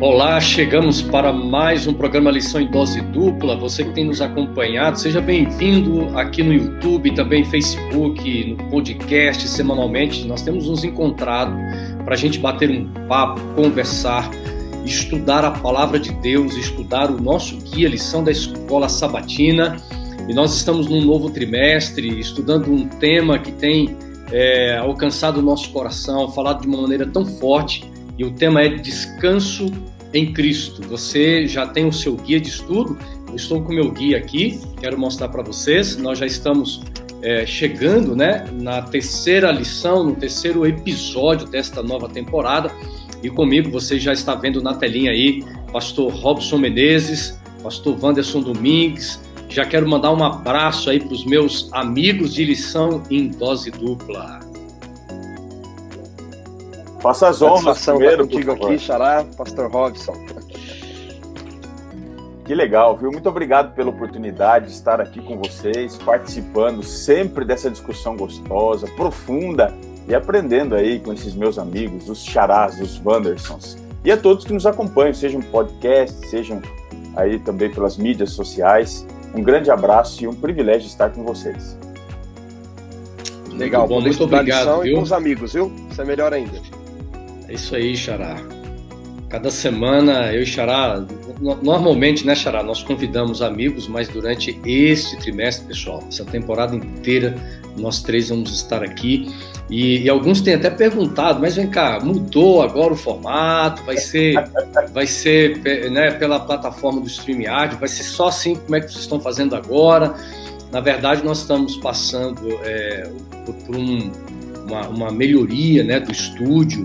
Olá, chegamos para mais um programa Lição em Dose Dupla. Você que tem nos acompanhado, seja bem-vindo aqui no YouTube, também no Facebook, no podcast, semanalmente. Nós temos nos encontrado para a gente bater um papo, conversar, estudar a Palavra de Deus, estudar o nosso guia, lição da Escola Sabatina. E nós estamos num novo trimestre, estudando um tema que tem alcançado o nosso coração, falado de uma maneira tão forte. E o tema é Descanso em Cristo. Você já tem o seu guia de estudo? Eu estou com o meu guia aqui, quero mostrar para vocês. Nós já estamos chegando, na terceira lição, no terceiro episódio desta nova temporada. E comigo você já está vendo na telinha aí, pastor Robson Menezes, pastor Wanderson Domingues. Já quero mandar um abraço aí para os meus amigos de Lição em Dose Dupla. Faça as honras primeiro, contigo aqui, Xará, pastor Robson. Que legal, viu? Muito obrigado pela oportunidade de estar aqui com vocês, participando sempre dessa discussão gostosa, profunda e aprendendo aí com esses meus amigos, os Xarás, os Wandersons. E a todos que nos acompanham, sejam podcast, sejam aí também pelas mídias sociais. Um grande abraço e um privilégio estar com vocês. Legal, bom, muito obrigado, viu? E com os amigos, viu? Isso é melhor ainda. É isso aí, Xará. Cada semana eu e Xará, normalmente, Xará, nós convidamos amigos, mas durante este trimestre, pessoal, essa temporada inteira, nós três vamos estar aqui. E alguns têm até perguntado, mas vem cá, mudou agora o formato, vai ser pela plataforma do StreamYard, vai ser só assim, como é que vocês estão fazendo agora? Na verdade, nós estamos passando por uma melhoria do estúdio,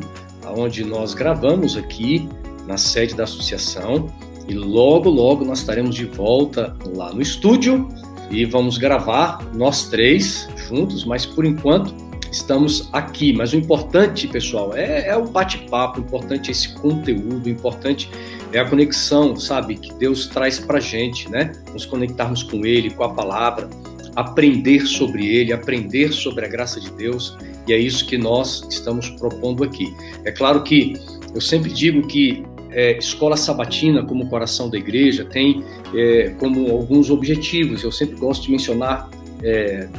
onde nós gravamos aqui na sede da associação, e logo nós estaremos de volta lá no estúdio e vamos gravar nós três juntos, mas por enquanto estamos aqui. Mas o importante, pessoal, é o bate-papo, o importante é esse conteúdo, o importante é a conexão, sabe, que Deus traz pra gente, nos conectarmos com Ele, com a palavra, aprender sobre Ele, aprender sobre a graça de Deus. E é isso que nós estamos propondo aqui. É claro que eu sempre digo que Escola Sabatina, como coração da igreja, tem como alguns objetivos. Eu sempre gosto de mencionar,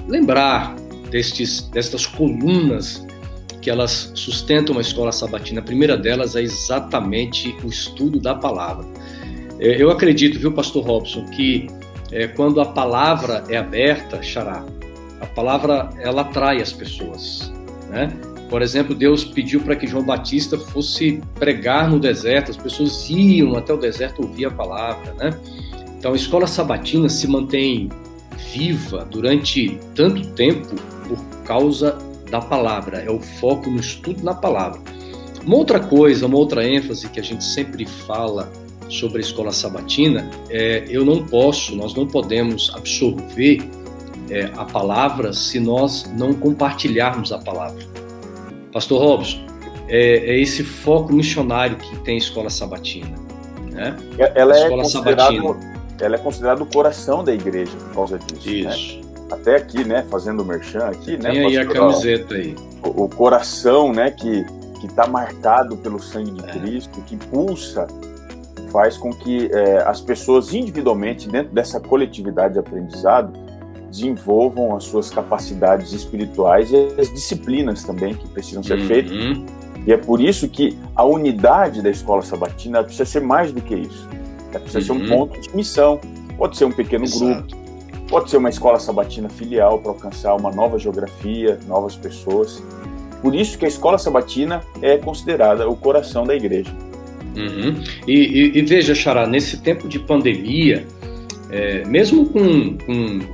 lembrar destas colunas que elas sustentam a Escola Sabatina. A primeira delas é exatamente o estudo da palavra. Eu acredito, viu, pastor Robson, que quando a palavra é aberta, Xará, a palavra ela atrai as pessoas, Por exemplo, Deus pediu para que João Batista fosse pregar no deserto, as pessoas iam até o deserto ouvir a palavra, Então a Escola Sabatina se mantém viva durante tanto tempo por causa da palavra, é o foco no estudo na palavra. Uma outra ênfase que a gente sempre fala sobre a Escola Sabatina nós não podemos absorver a palavra se nós não compartilharmos a palavra. Pastor Robson, é esse foco missionário que tem a Escola Sabatina, Ela é considerada o coração da igreja por causa disso. Isso. Até aqui, fazendo o merchan aqui, Tem aí a camiseta aí. O coração, que está marcado pelo sangue de Cristo, que pulsa, faz com que as pessoas individualmente, dentro dessa coletividade de aprendizado, desenvolvam as suas capacidades espirituais e as disciplinas também que precisam ser feitas. E é por isso que a unidade da Escola Sabatina precisa ser mais do que isso. Ela precisa ser um ponto de missão. Pode ser um pequeno grupo, pode ser uma Escola Sabatina filial para alcançar uma nova geografia, novas pessoas. Por isso que a Escola Sabatina é considerada o coração da igreja. E veja, Xará, nesse tempo de pandemia, mesmo com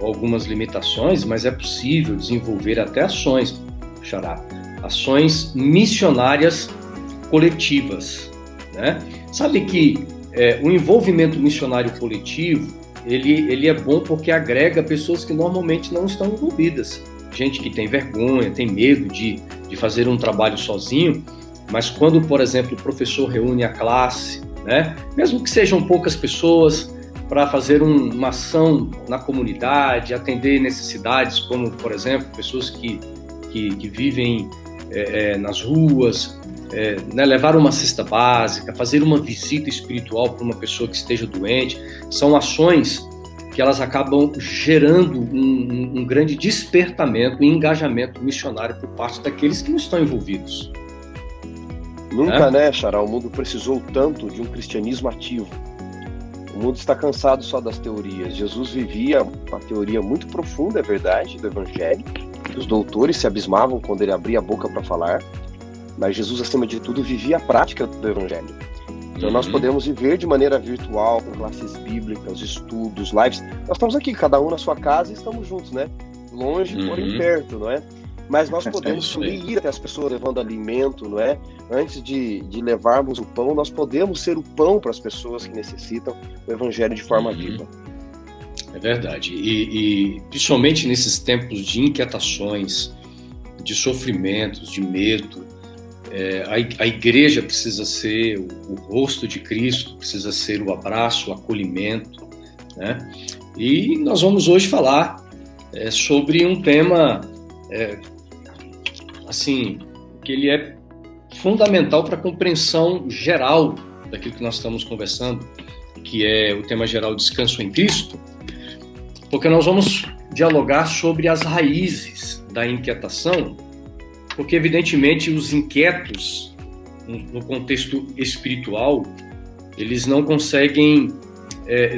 algumas limitações, mas é possível desenvolver até ações, Xará, ações missionárias coletivas, Sabe que o envolvimento missionário coletivo, ele é bom porque agrega pessoas que normalmente não estão envolvidas. Gente que tem vergonha, tem medo de fazer um trabalho sozinho, mas quando, por exemplo, o professor reúne a classe, mesmo que sejam poucas pessoas, para fazer uma ação na comunidade, atender necessidades, como, por exemplo, pessoas que vivem nas ruas, né, levar uma cesta básica, fazer uma visita espiritual para uma pessoa que esteja doente, são ações que elas acabam gerando um grande despertamento e engajamento missionário por parte daqueles que não estão envolvidos. Nunca, né, Xará, o mundo precisou tanto de um cristianismo ativo. O mundo está cansado só das teorias. Jesus vivia uma teoria muito profunda, é verdade, do Evangelho. Os doutores se abismavam quando ele abria a boca para falar, mas Jesus, acima de tudo, vivia a prática do Evangelho. Então nós podemos viver de maneira virtual, com classes bíblicas, estudos, lives. Nós estamos aqui, cada um na sua casa, e estamos juntos, né? Longe, porém perto, não é? Mas nós podemos ir até as pessoas levando alimento, não é? Antes de levarmos o pão, nós podemos ser o pão para as pessoas que necessitam o Evangelho de forma viva. É verdade. E principalmente nesses tempos de inquietações, de sofrimentos, de medo, a igreja precisa ser o rosto de Cristo, precisa ser o abraço, o acolhimento, né? E nós vamos hoje falar sobre um tema assim, que ele é fundamental para a compreensão geral daquilo que nós estamos conversando, que é o tema geral Descanso em Cristo, porque nós vamos dialogar sobre as raízes da inquietação, porque evidentemente os inquietos, no contexto espiritual, eles não conseguem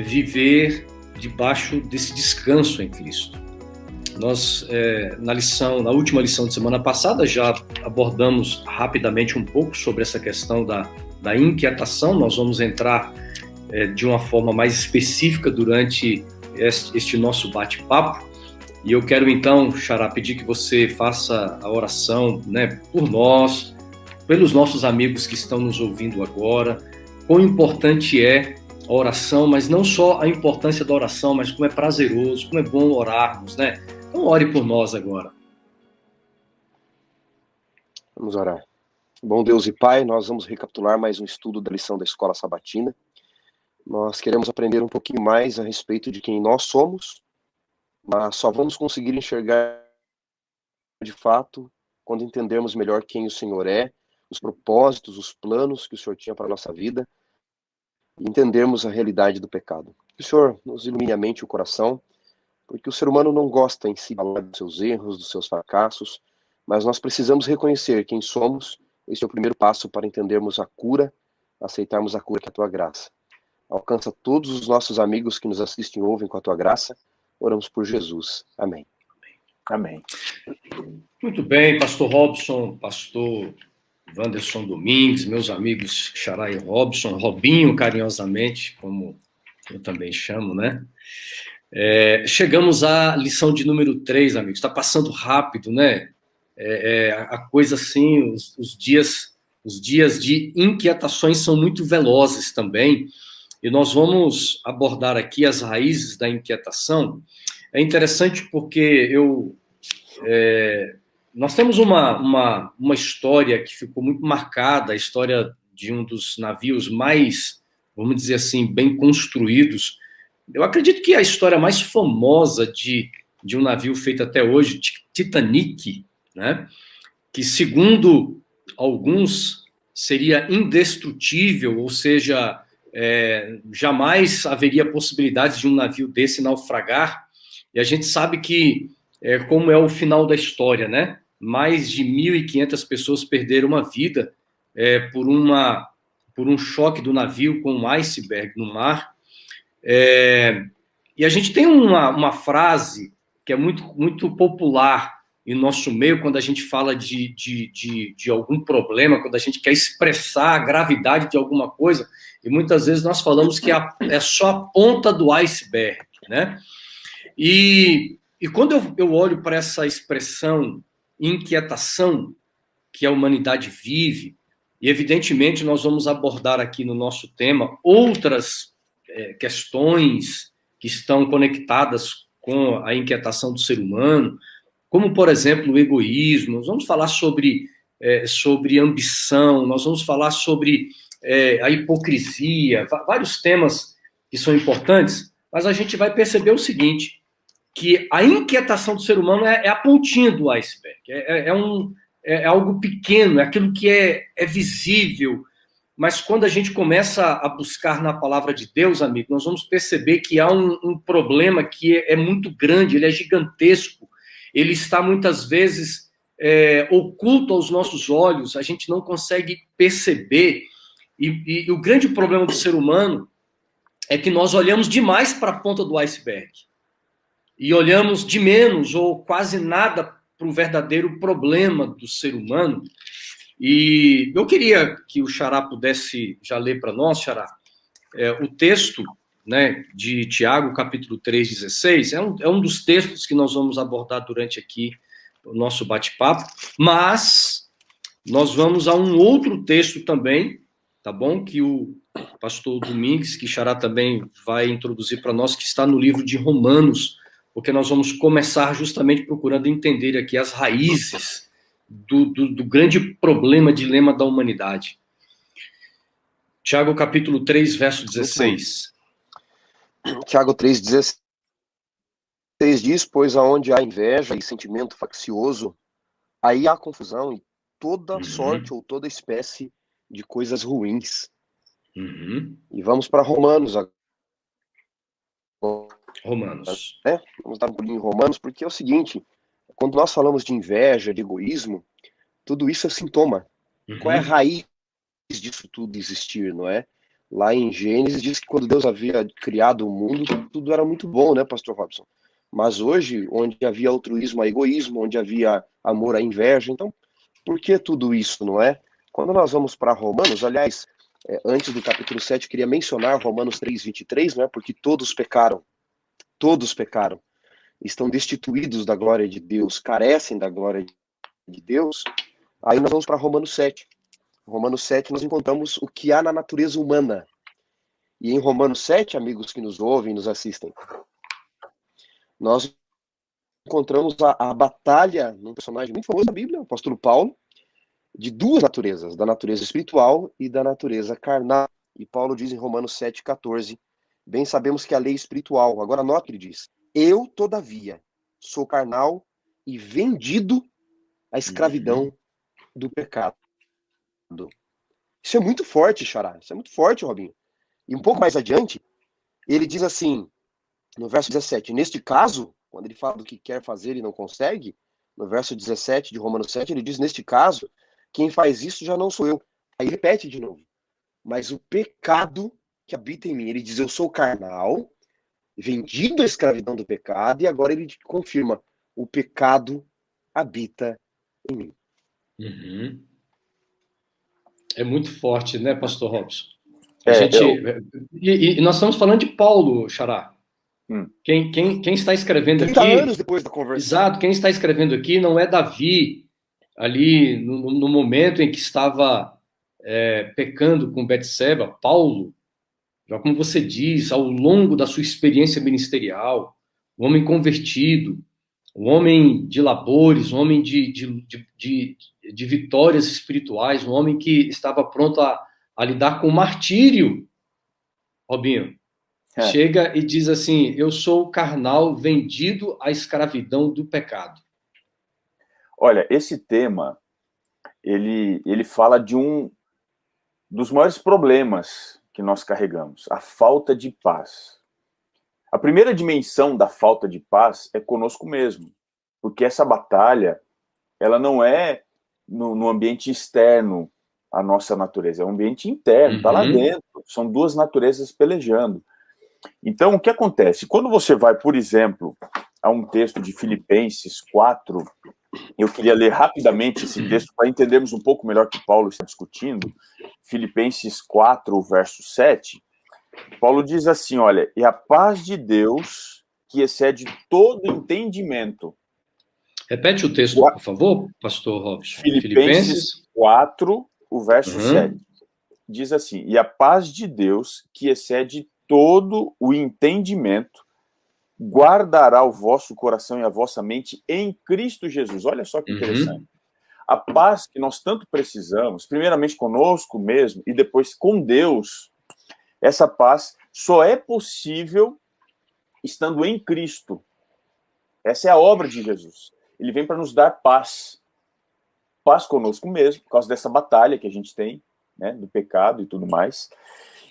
viver debaixo desse descanso em Cristo. Nós, na última lição de semana passada, já abordamos rapidamente um pouco sobre essa questão da inquietação. Nós vamos entrar de uma forma mais específica durante este nosso bate-papo. E eu quero então, Xará, pedir que você faça a oração, né, por nós, pelos nossos amigos que estão nos ouvindo agora. Quão importante é a oração, mas não só a importância da oração, mas como é prazeroso, como é bom orarmos, né? Então, ore por nós agora. Vamos orar. Bom Deus e Pai, nós vamos recapitular mais um estudo da lição da Escola Sabatina. Nós queremos aprender um pouquinho mais a respeito de quem nós somos, mas só vamos conseguir enxergar de fato quando entendermos melhor quem o Senhor é, os propósitos, os planos que o Senhor tinha para a nossa vida, e entendermos a realidade do pecado. Que o Senhor nos ilumine a mente e o coração, porque o ser humano não gosta em si falar dos seus erros, dos seus fracassos, mas nós precisamos reconhecer quem somos. Esse é o primeiro passo para entendermos a cura, aceitarmos a cura que é a Tua graça. Alcança todos os nossos amigos que nos assistem e ouvem com a Tua graça. Oramos por Jesus. Amém. Amém. Muito bem, pastor Robson, pastor Wanderson Domingues, meus amigos Xará e Robson, Robinho, carinhosamente, como eu também chamo, né? Chegamos à lição de número 3, amigos. Está passando rápido, né? A coisa assim, os dias de inquietações são muito velozes também, e nós vamos abordar aqui as raízes da inquietação. É interessante porque nós temos uma história que ficou muito marcada, a história de um dos navios mais, vamos dizer assim, bem construídos. Eu acredito que a história mais famosa de um navio feito até hoje, Titanic, né, que segundo alguns seria indestrutível, ou seja, jamais haveria possibilidade de um navio desse naufragar. E a gente sabe que, como é o final da história, né, mais de 1.500 pessoas perderam a vida por um choque do navio com um iceberg no mar. E a gente tem uma frase que é muito, muito popular em nosso meio quando a gente fala de algum problema, quando a gente quer expressar a gravidade de alguma coisa, e muitas vezes nós falamos que é só a ponta do iceberg, né? E quando eu olho para essa expressão inquietação que a humanidade vive, e evidentemente nós vamos abordar aqui no nosso tema outras questões que estão conectadas com a inquietação do ser humano, como, por exemplo, o egoísmo. Nós vamos falar sobre ambição, nós vamos falar sobre a hipocrisia, vários temas que são importantes, mas a gente vai perceber o seguinte, que a inquietação do ser humano é a pontinha do iceberg, é algo pequeno, é aquilo que é visível. Mas quando a gente começa a buscar na palavra de Deus, amigo, nós vamos perceber que há um problema que é muito grande, ele é gigantesco, ele está muitas vezes oculto aos nossos olhos, a gente não consegue perceber. E o grande problema do ser humano é que nós olhamos demais para a ponta do iceberg e olhamos de menos ou quase nada para o verdadeiro problema do ser humano. E eu queria que o Xará pudesse já ler para nós, Xará, o texto, né, de Tiago, capítulo 3:16, é um dos textos que nós vamos abordar durante aqui o nosso bate-papo, mas nós vamos a um outro texto também, tá bom? Que o pastor Domingues, que Xará também vai introduzir para nós, que está no livro de Romanos, porque nós vamos começar justamente procurando entender aqui as raízes do grande problema, dilema da humanidade. Tiago, capítulo 3, verso 16. Tiago 3:16 diz, pois aonde há inveja e sentimento faccioso, aí há confusão e toda sorte ou toda espécie de coisas ruins. E vamos para Romanos agora. Romanos. Vamos dar um pulinho em Romanos, porque é o seguinte, quando nós falamos de inveja, de egoísmo, tudo isso é sintoma. Qual é a raiz disso tudo existir, não é? Lá em Gênesis diz que quando Deus havia criado o mundo, tudo era muito bom, né, pastor Robson? Mas hoje, onde havia altruísmo, há egoísmo, onde havia amor, há inveja. Então, por que tudo isso, não é? Quando nós vamos para Romanos, aliás, antes do capítulo 7, queria mencionar Romanos 3:23, não é? Porque todos pecaram, estão destituídos da glória de Deus, carecem da glória de Deus. Aí nós vamos para Romanos 7. Romanos 7 nós encontramos o que há na natureza humana. E em Romanos 7, amigos que nos ouvem, nos assistem, nós encontramos a batalha num personagem muito famoso da Bíblia, o apóstolo Paulo, de duas naturezas, da natureza espiritual e da natureza carnal. E Paulo diz em Romanos 7:14, bem sabemos que a lei é espiritual. Agora note que ele diz, eu, todavia, sou carnal e vendido à escravidão do pecado. Isso é muito forte, Xará. Isso é muito forte, Robinho. E um pouco mais adiante, ele diz assim, no verso 17, neste caso, quando ele fala do que quer fazer e não consegue, no verso 17 de Romanos 7, ele diz, neste caso, quem faz isso já não sou eu. Aí repete de novo, mas o pecado que habita em mim, ele diz, eu sou carnal, vendido à escravidão do pecado, e agora ele confirma, o pecado habita em mim. É muito forte, né, pastor Robson? E nós estamos falando de Paulo, Xará. Quem está escrevendo 30 aqui... anos depois da conversão. Exato, quem está escrevendo aqui não é Davi, ali no momento em que estava pecando com Betseba. Paulo, já como você diz, ao longo da sua experiência ministerial, um homem convertido, um homem de labores, um homem de vitórias espirituais, um homem que estava pronto a lidar com o martírio, Robinho. Chega e diz assim, eu sou carnal vendido à escravidão do pecado. Olha, esse tema, ele fala de um dos maiores problemas que nós carregamos, a falta de paz. A primeira dimensão da falta de paz é conosco mesmo, porque essa batalha, ela não é no ambiente externo à nossa natureza, é um ambiente interno, está lá dentro, são duas naturezas pelejando. Então, o que acontece? Quando você vai, por exemplo, a um texto de Filipenses 4, eu queria ler rapidamente esse texto para entendermos um pouco melhor o que Paulo está discutindo. Filipenses 4, verso 7, Paulo diz assim, olha, e a paz de Deus, que excede todo entendimento. Repete o texto, por favor, pastor Robson. Filipenses 4, o verso 7. Diz assim, e a paz de Deus, que excede todo o entendimento, guardará o vosso coração e a vossa mente em Cristo Jesus. Olha só que interessante. A paz que nós tanto precisamos, primeiramente conosco mesmo e depois com Deus, essa paz só é possível estando em Cristo. Essa é a obra de Jesus. Ele vem para nos dar paz. paz conosco mesmo, por causa dessa batalha que a gente tem, né, do pecado e tudo mais.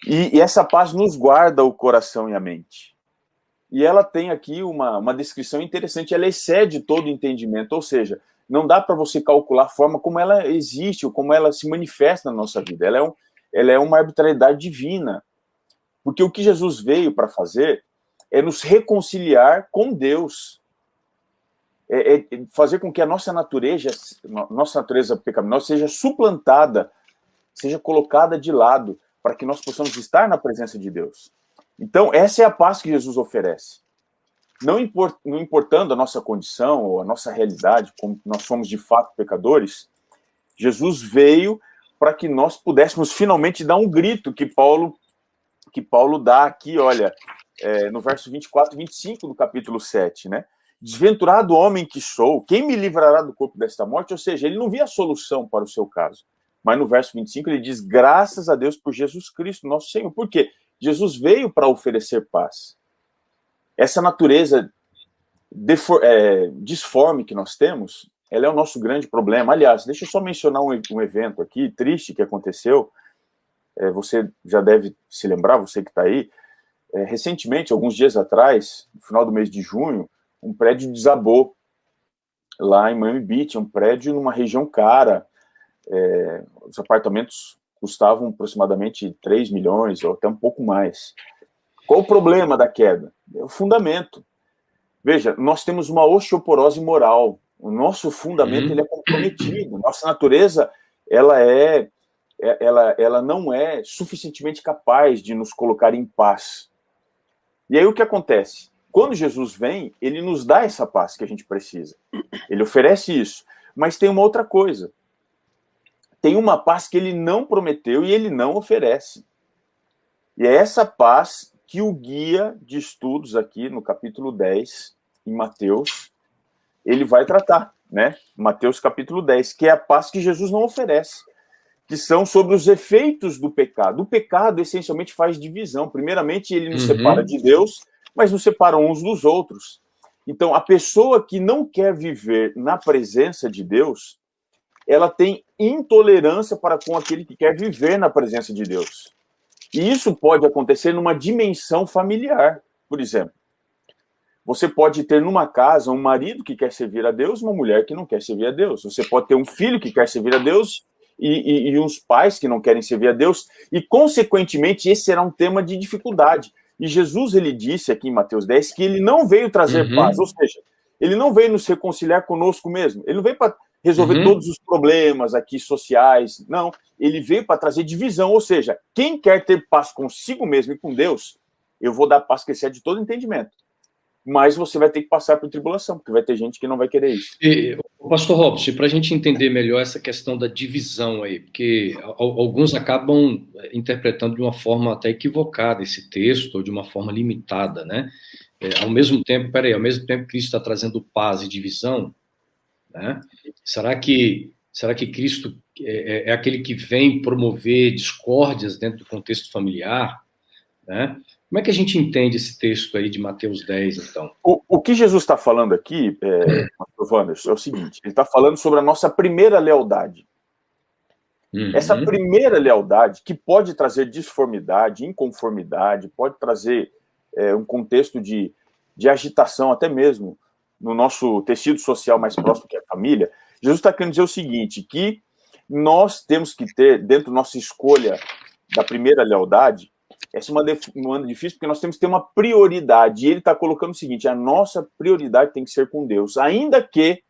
E essa paz nos guarda o coração e a mente. E ela tem aqui uma descrição interessante, ela excede todo entendimento, ou seja, não dá para você calcular a forma como ela existe, ou como ela se manifesta na nossa vida. Ela é uma arbitrariedade divina. Porque o que Jesus veio para fazer é nos reconciliar com Deus. É fazer com que a nossa natureza pecaminosa seja suplantada, seja colocada de lado, para que nós possamos estar na presença de Deus. Então, essa é a paz que Jesus oferece. Não importando a nossa condição ou a nossa realidade, como nós somos de fato pecadores, Jesus veio para que nós pudéssemos finalmente dar um grito que Paulo dá aqui, olha, no verso 24 e 25 do capítulo 7, né? Desventurado homem que sou, quem me livrará do corpo desta morte? Ou seja, ele não via a solução para o seu caso. Mas no verso 25 ele diz, graças a Deus por Jesus Cristo, nosso Senhor. Por quê? Jesus veio para oferecer paz. Essa natureza disforme que nós temos, ela é o nosso grande problema. Aliás, deixa eu só mencionar um evento aqui, triste, que aconteceu. Você já deve se lembrar, você que está aí. Recentemente, alguns dias atrás, no final do mês de junho, um prédio desabou lá em Miami Beach, um prédio numa região cara. Os apartamentos custavam aproximadamente 3 milhões, ou até um pouco mais. Qual o problema da queda? É o fundamento. Veja, nós temos uma osteoporose moral. O nosso fundamento ele é comprometido. Nossa natureza ela não é suficientemente capaz de nos colocar em paz. E aí o que acontece? Quando Jesus vem, ele nos dá essa paz que a gente precisa. Ele oferece isso. Mas tem uma outra coisa. Tem uma paz que ele não prometeu e ele não oferece. E é essa paz que o guia de estudos aqui no capítulo 10, em Mateus, ele vai tratar, né? Mateus capítulo 10, que é a paz que Jesus não oferece, que são sobre os efeitos do pecado. O pecado, essencialmente, faz divisão. Primeiramente, ele nos separa de Deus, mas nos separa uns dos outros. Então, a pessoa que não quer viver na presença de Deus, ela tem intolerância para com aquele que quer viver na presença de Deus. E isso pode acontecer numa dimensão familiar, por exemplo. Você pode ter numa casa um marido que quer servir a Deus, uma mulher que não quer servir a Deus. Você pode ter um filho que quer servir a Deus e uns pais que não querem servir a Deus. E, consequentemente, esse será um tema de dificuldade. E Jesus, ele disse aqui em Mateus 10 que ele não veio trazer paz, ou seja, ele não veio nos reconciliar conosco mesmo. Ele não veio para resolver todos os problemas aqui sociais, não. Ele veio para trazer divisão, ou seja, quem quer ter paz consigo mesmo e com Deus, eu vou dar paz que excede todo entendimento. Mas você vai ter que passar por tribulação, porque vai ter gente que não vai querer isso. Pastor Robson, para a gente entender melhor essa questão da divisão aí, porque alguns acabam interpretando de uma forma até equivocada esse texto, ou de uma forma limitada, né? Ao mesmo tempo que Cristo está trazendo paz e divisão, né? Será que Cristo é aquele que vem promover discórdias dentro do contexto familiar, né? Como é que a gente entende esse texto aí de Mateus 10, então? O que Jesus está falando aqui, Wanderson, é o seguinte, ele está falando sobre a nossa primeira lealdade. Essa primeira lealdade, que pode trazer disformidade, inconformidade, pode trazer um contexto de agitação, até mesmo no nosso tecido social mais próximo, que é a família. Jesus está querendo dizer o seguinte, que nós temos que ter, dentro da nossa escolha da primeira lealdade, essa é uma demanda difícil, porque nós temos que ter uma prioridade. E ele está colocando o seguinte, a nossa prioridade tem que ser com Deus, ainda que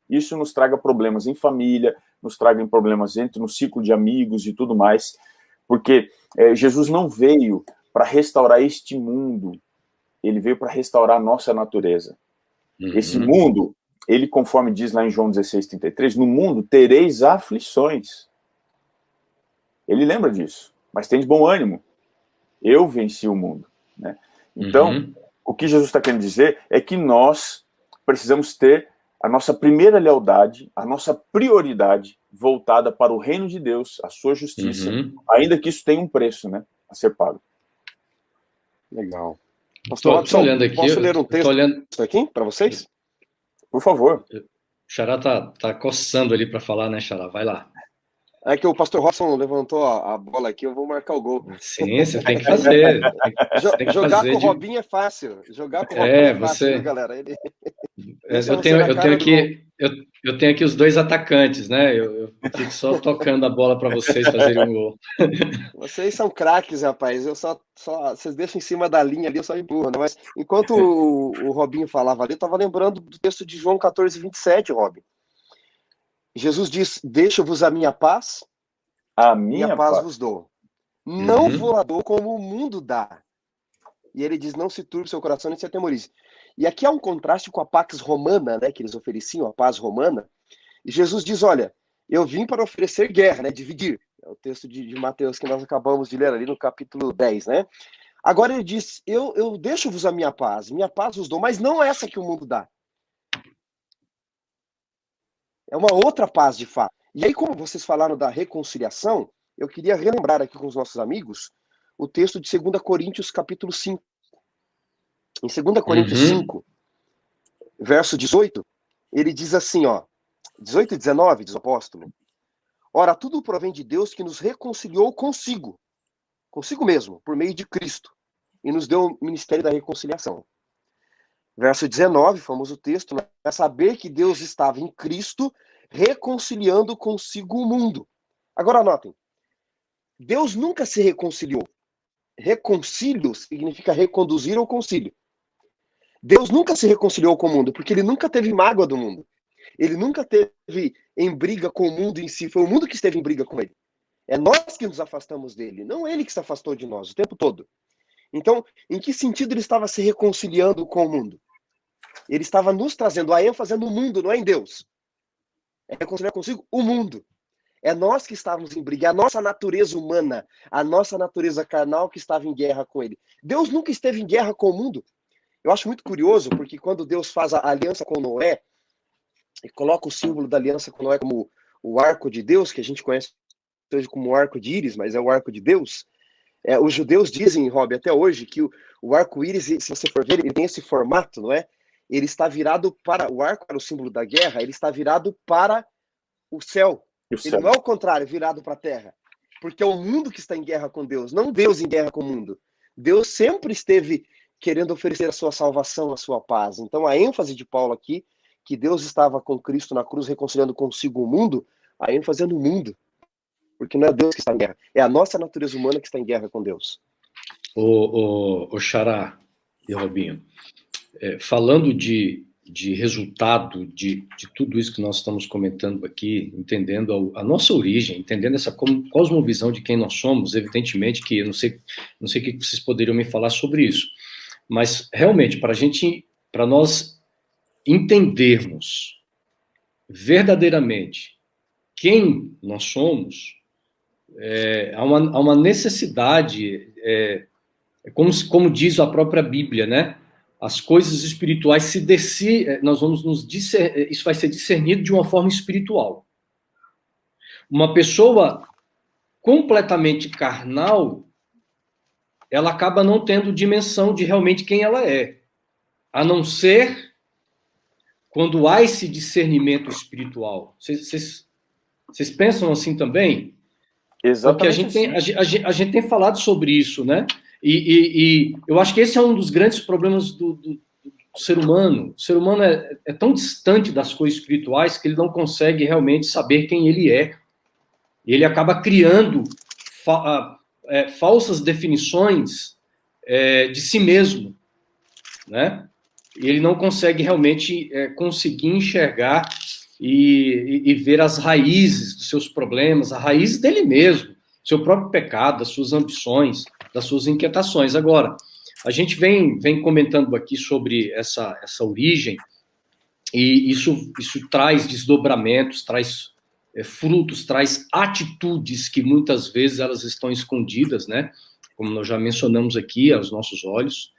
isso nos traga problemas em família, nos traga problemas no ciclo de amigos e tudo mais, porque Jesus não veio para restaurar este mundo, ele veio para restaurar a nossa natureza. Esse mundo, ele, conforme diz lá em João 16:33, no mundo tereis aflições. Ele lembra disso, mas tem de bom ânimo. Eu venci o mundo, né? Então, o que Jesus está querendo dizer é que nós precisamos ter a nossa primeira lealdade, a nossa prioridade voltada para o reino de Deus, a sua justiça, ainda que isso tenha um preço, né, a ser pago. Legal. Pastor Robson, posso ler um texto aqui para vocês? Por favor. Xará tá coçando ali para falar, né, Xará? Vai lá. É que o pastor Robson levantou a bola aqui, eu vou marcar o gol. Sim, você tem que fazer. Você tem que Jogar fazer com o Robinho é fácil. Jogar com o Robinho É, é fácil, viu, você. galera? Ele deixa Eu você tenho, na eu tenho cara do gol. aqui, eu tenho aqui os dois atacantes, né? Eu fico só tocando a bola para vocês fazerem um gol. Vocês são craques, rapaz. Eu só vocês deixam em cima da linha ali, eu só empurro, né? Mas enquanto o Robinho falava ali, eu estava lembrando do texto de João 14:27, Robin. Jesus diz: deixo-vos a minha paz, A minha minha paz paz. vos dou. Não Uhum. vou a dor como o mundo dá. E ele diz: não se turbe seu coração, nem se atemorize. E aqui há um contraste com a pax romana, né, que eles ofereciam, a paz romana. E Jesus diz: olha, eu vim para oferecer guerra, né, dividir. É o texto de Mateus que nós acabamos de ler ali no capítulo 10, né? Agora ele diz: eu deixo-vos a minha paz vos dou, mas não essa que o mundo dá. É uma outra paz de fato. E aí, como vocês falaram da reconciliação, eu queria relembrar aqui com os nossos amigos o texto de 2 Coríntios, capítulo 5. Em 2 Coríntios 5, verso 18, ele diz assim, ó, 18 e 19, diz o apóstolo: ora, tudo provém de Deus que nos reconciliou consigo mesmo, por meio de Cristo, e nos deu o ministério da reconciliação. Verso 19, famoso texto, é saber que Deus estava em Cristo reconciliando consigo o mundo. Agora anotem, Deus nunca se reconciliou. Reconcílio significa reconduzir ao concílio. Deus nunca se reconciliou com o mundo, porque ele nunca teve mágoa do mundo. Ele nunca teve em briga com o mundo em si, foi o mundo que esteve em briga com ele. É nós que nos afastamos dele, não ele que se afastou de nós o tempo todo. Então, em que sentido ele estava se reconciliando com o mundo? Ele estava nos trazendo a ênfase no mundo, não é em Deus. É reconciliar consigo o mundo. É nós que estávamos em briga, é a nossa natureza humana, a nossa natureza carnal que estava em guerra com ele. Deus nunca esteve em guerra com o mundo. Eu acho muito curioso, porque quando Deus faz a aliança com Noé, e coloca o símbolo da aliança com Noé como o arco de Deus, que a gente conhece hoje como o arco de íris, mas é o arco de Deus. Os judeus dizem, Rob, até hoje, que o arco-íris, se você for ver, ele tem esse formato, não é? Ele está virado para... O arco era o símbolo da guerra, ele está virado para o céu. Ele não é o contrário, virado para a terra. Porque é o mundo que está em guerra com Deus, não Deus em guerra com o mundo. Deus sempre esteve querendo oferecer a sua salvação, a sua paz. Então, a ênfase de Paulo aqui, que Deus estava com Cristo na cruz, reconciliando consigo o mundo, a ênfase é no mundo. Porque não é Deus que está em guerra, é a nossa natureza humana que está em guerra com Deus. O Xará e Robinho, falando de resultado de tudo isso que nós estamos comentando aqui, entendendo a nossa origem, entendendo essa cosmovisão de quem nós somos, evidentemente que eu não sei o que vocês poderiam me falar sobre isso, mas realmente para nós entendermos verdadeiramente quem nós somos, há uma necessidade, como diz a própria Bíblia, né? As coisas espirituais nós vamos isso vai ser discernido de uma forma espiritual. Uma pessoa completamente carnal, ela acaba não tendo dimensão de realmente quem ela é, a não ser quando há esse discernimento espiritual. Vocês pensam assim também? Exatamente. Porque a gente tem falado sobre isso, né? E eu acho que esse é um dos grandes problemas do ser humano. O ser humano é tão distante das coisas espirituais que ele não consegue realmente saber quem ele é. Ele acaba criando falsas definições de si mesmo, né? E ele não consegue realmente conseguir enxergar e ver as raízes dos seus problemas, a raiz dele mesmo, seu próprio pecado, das suas ambições, das suas inquietações. Agora, a gente vem comentando aqui sobre essa origem, e isso traz desdobramentos, traz frutos, traz atitudes que muitas vezes elas estão escondidas, né? Como nós já mencionamos aqui, aos nossos olhos,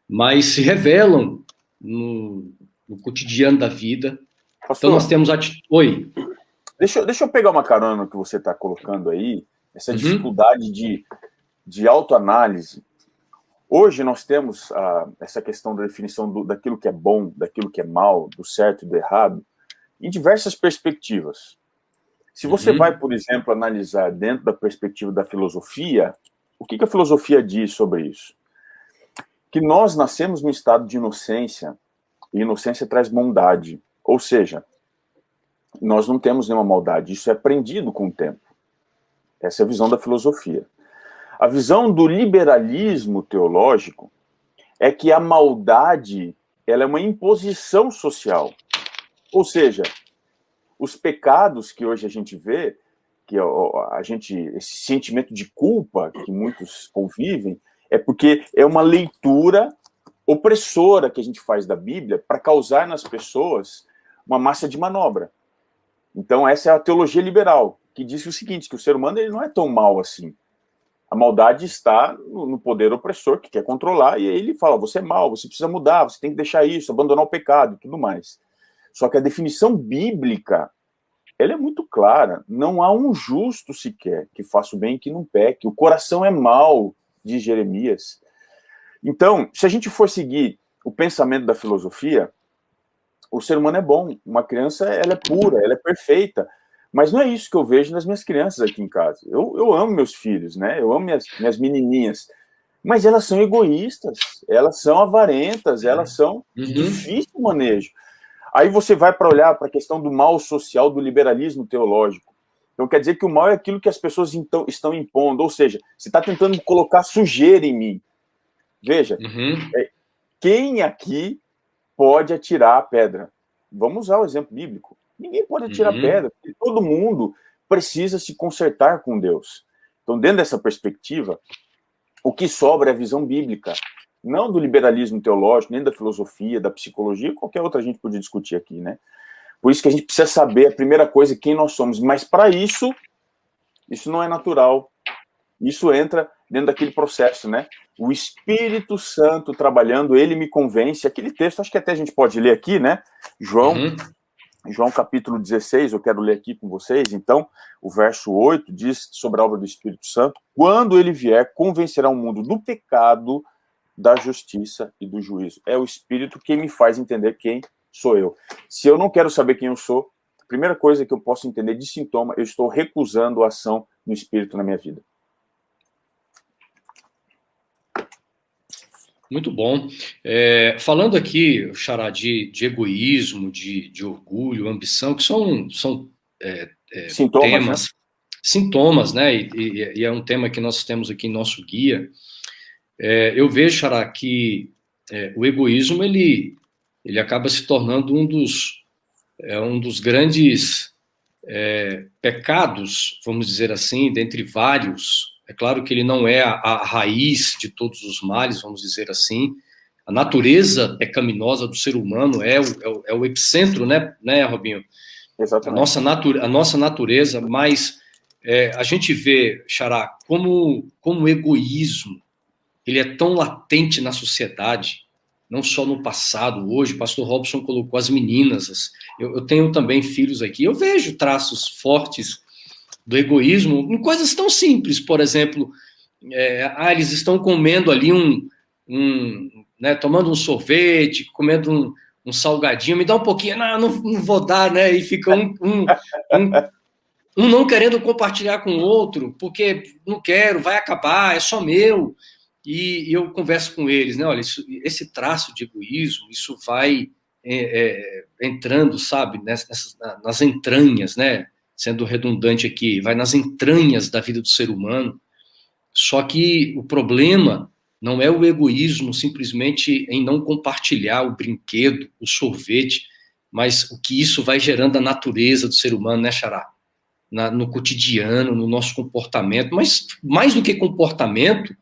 mas se revelam no cotidiano da vida. Pastor, então nós temos Oi. Deixa eu pegar uma carona no que você está colocando aí, essa dificuldade de autoanálise. Hoje nós temos essa questão da definição daquilo que é bom, daquilo que é mal, do certo e do errado, em diversas perspectivas. Se você vai, por exemplo, analisar dentro da perspectiva da filosofia, o que a filosofia diz sobre isso? Que nós nascemos no estado de inocência, e inocência traz bondade. Ou seja, nós não temos nenhuma maldade, isso é aprendido com o tempo. Essa é a visão da filosofia. A visão do liberalismo teológico é que a maldade, ela é uma imposição social. Ou seja, os pecados que hoje a gente vê, que esse sentimento de culpa que muitos convivem, é porque é uma leitura opressora que a gente faz da Bíblia para causar nas pessoas uma massa de manobra. Então, essa é a teologia liberal, que diz o seguinte, que o ser humano ele não é tão mal assim. A maldade está no poder opressor, que quer controlar, e aí ele fala, você é mal, você precisa mudar, você tem que deixar isso, abandonar o pecado e tudo mais. Só que a definição bíblica, ela é muito clara. Não há um justo sequer que faça o bem e que não peque. O coração é mau, diz Jeremias. Então, se a gente for seguir o pensamento da filosofia, o ser humano é bom. Uma criança, ela é pura, ela é perfeita. Mas não é isso que eu vejo nas minhas crianças aqui em casa. Eu amo meus filhos, né? Eu amo minhas menininhas. Mas elas são egoístas, elas são avarentas, elas são de difícil manejo. Aí você vai para olhar para a questão do mal social, do liberalismo teológico. Então quer dizer que o mal é aquilo que as pessoas então estão impondo, ou seja, você está tentando colocar sujeira em mim. Veja, quem aqui pode atirar a pedra? Vamos usar o exemplo bíblico. Ninguém pode atirar pedra, porque todo mundo precisa se consertar com Deus. Então, dentro dessa perspectiva, o que sobra é a visão bíblica, não do liberalismo teológico, nem da filosofia, da psicologia, qualquer outra a gente podia discutir aqui, né? Por isso que a gente precisa saber, a primeira coisa, quem nós somos. Mas para isso não é natural. Isso entra dentro daquele processo, né? O Espírito Santo trabalhando, ele me convence. Aquele texto, acho que até a gente pode ler aqui, né? João capítulo 16, eu quero ler aqui com vocês. Então, o verso 8 diz sobre a obra do Espírito Santo: quando ele vier, convencerá o mundo do pecado, da justiça e do juízo. É o Espírito que me faz entender quem sou eu. Se eu não quero saber quem eu sou, a primeira coisa que eu posso entender de sintoma, eu estou recusando a ação do Espírito na minha vida. Muito bom. Falando aqui, Xará, de egoísmo, de orgulho, ambição, que são sintomas, temas, né? Sintomas, né? E é um tema que nós temos aqui em nosso guia. Eu vejo, Xará, que o egoísmo ele acaba se tornando um dos grandes pecados, vamos dizer assim, dentre vários. É claro que ele não é a raiz de todos os males, vamos dizer assim. A natureza pecaminosa do ser humano é o epicentro, né, Robinho? Exatamente. A nossa natureza, mas a gente vê, Xará, como o egoísmo ele é tão latente na sociedade, não só no passado, hoje. O pastor Robson colocou as meninas. Eu tenho também filhos aqui, eu vejo traços fortes do egoísmo em coisas tão simples. Por exemplo, eles estão comendo ali né, tomando um sorvete, comendo um salgadinho, me dá um pouquinho, não vou dar, né? E fica um não querendo compartilhar com o outro, porque não quero, vai acabar, é só meu. E eu converso com eles, né? Olha, esse traço de egoísmo, isso vai entrando, sabe, nas entranhas, né? Sendo redundante aqui, vai nas entranhas da vida do ser humano. Só que o problema não é o egoísmo simplesmente em não compartilhar o brinquedo, o sorvete, mas o que isso vai gerando a natureza do ser humano, né, Xará? No cotidiano, no nosso comportamento. Mas mais do que comportamento,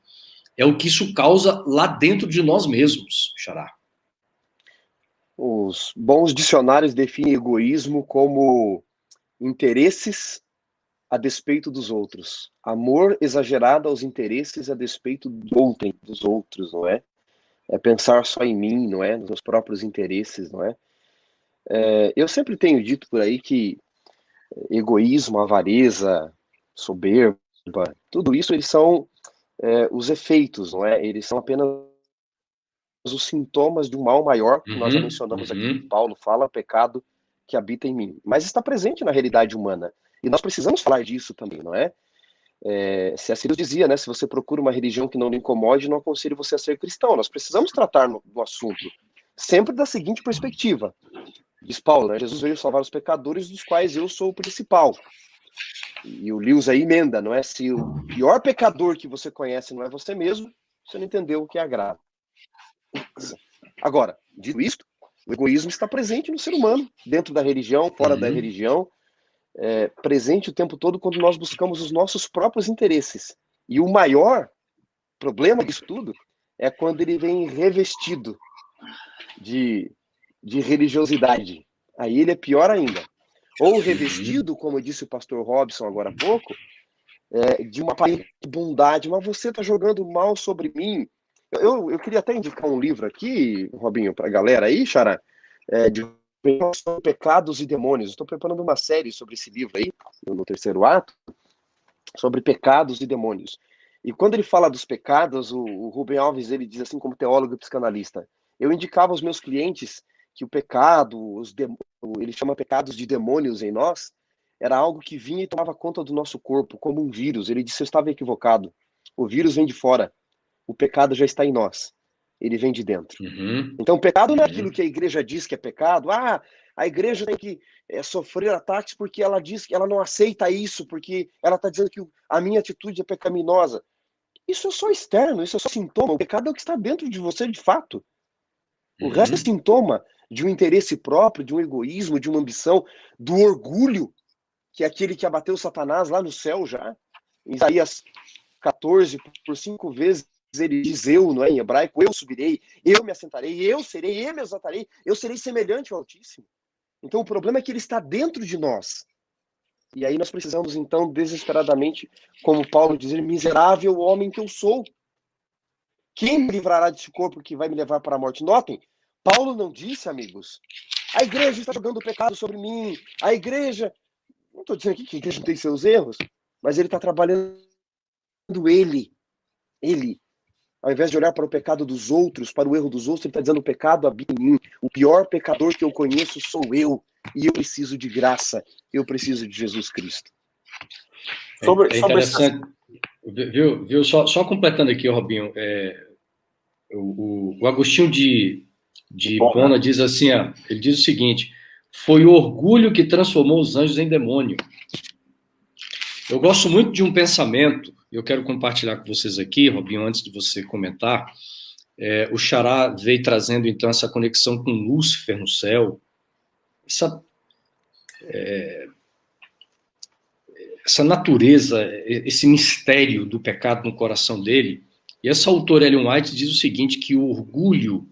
é o que isso causa lá dentro de nós mesmos, Xará. Os bons dicionários definem egoísmo como interesses a despeito dos outros. Amor exagerado aos interesses a despeito dos outros, não é? É pensar só em mim, não é? Nos meus próprios interesses, não é? Eu sempre tenho dito por aí que egoísmo, avareza, soberba, tudo isso eles são os efeitos, não é? Eles são apenas os sintomas de um mal maior que nós já mencionamos aqui. Paulo fala, pecado que habita em mim, mas está presente na realidade humana. E nós precisamos falar disso também, não é? C.S. Lewis dizia, né? Se você procura uma religião que não lhe incomode, não aconselho você a ser cristão. Nós precisamos tratar do assunto sempre da seguinte perspectiva. Diz Paulo, né? Jesus veio salvar os pecadores, dos quais eu sou o principal. E o Lewis aí emenda, não é? Se o pior pecador que você conhece não é você mesmo, você não entendeu o que é a graça. Agora, dito isto, o egoísmo está presente no ser humano, dentro da religião, fora da religião, presente o tempo todo quando nós buscamos os nossos próprios interesses. E o maior problema disso tudo é quando ele vem revestido de religiosidade. Aí ele é pior ainda. Ou revestido, como disse o pastor Robson agora há pouco, de uma aparência de bondade. Mas você está jogando mal sobre mim. Eu queria até indicar um livro aqui, Robinho, para a galera aí, Xará, de Pecados e Demônios. Estou preparando uma série sobre esse livro aí, no terceiro ato, sobre pecados e demônios. E quando ele fala dos pecados, o Rubem Alves, ele diz assim, como teólogo e psicanalista, eu indicava aos meus clientes que o pecado, ele chama pecados de demônios em nós, era algo que vinha e tomava conta do nosso corpo, como um vírus. Ele disse, eu estava equivocado. O vírus vem de fora. O pecado já está em nós. Ele vem de dentro. Então, o pecado não é aquilo que a igreja diz que é pecado. Ah, a igreja tem que sofrer ataques porque ela diz que ela não aceita isso, porque ela está dizendo que a minha atitude é pecaminosa. Isso é só externo, isso é só sintoma. O pecado é o que está dentro de você de fato. O resto é sintoma de um interesse próprio, de um egoísmo, de uma ambição, do orgulho, que é aquele que abateu Satanás lá no céu já. Em Isaías 14, por 5 vezes, ele diz eu, não é? Em hebraico, eu subirei, eu me assentarei, eu serei, eu me exaltarei, eu serei semelhante ao Altíssimo. Então o problema é que ele está dentro de nós. E aí nós precisamos, então, desesperadamente, como Paulo dizer, miserável homem que eu sou. Quem me livrará desse corpo que vai me levar para a morte? Notem, Paulo não disse, amigos, a igreja está jogando pecado sobre mim, a igreja... Não estou dizendo aqui que a igreja não tem seus erros, mas ele está trabalhando ele. Ao invés de olhar para o pecado dos outros, para o erro dos outros, ele está dizendo o pecado habita em mim. O pior pecador que eu conheço sou eu. E eu preciso de graça. Eu preciso de Jesus Cristo. É interessante. Viu? Só completando aqui, Robinho. O Agostinho de Hipona diz assim, ele diz o seguinte, foi o orgulho que transformou os anjos em demônio. Eu gosto muito de um pensamento, eu quero compartilhar com vocês aqui, Robinho, antes de você comentar. O Xará veio trazendo, então, essa conexão com Lúcifer no céu, essa natureza, esse mistério do pecado no coração dele. E essa autora, Ellen White, diz o seguinte, que o orgulho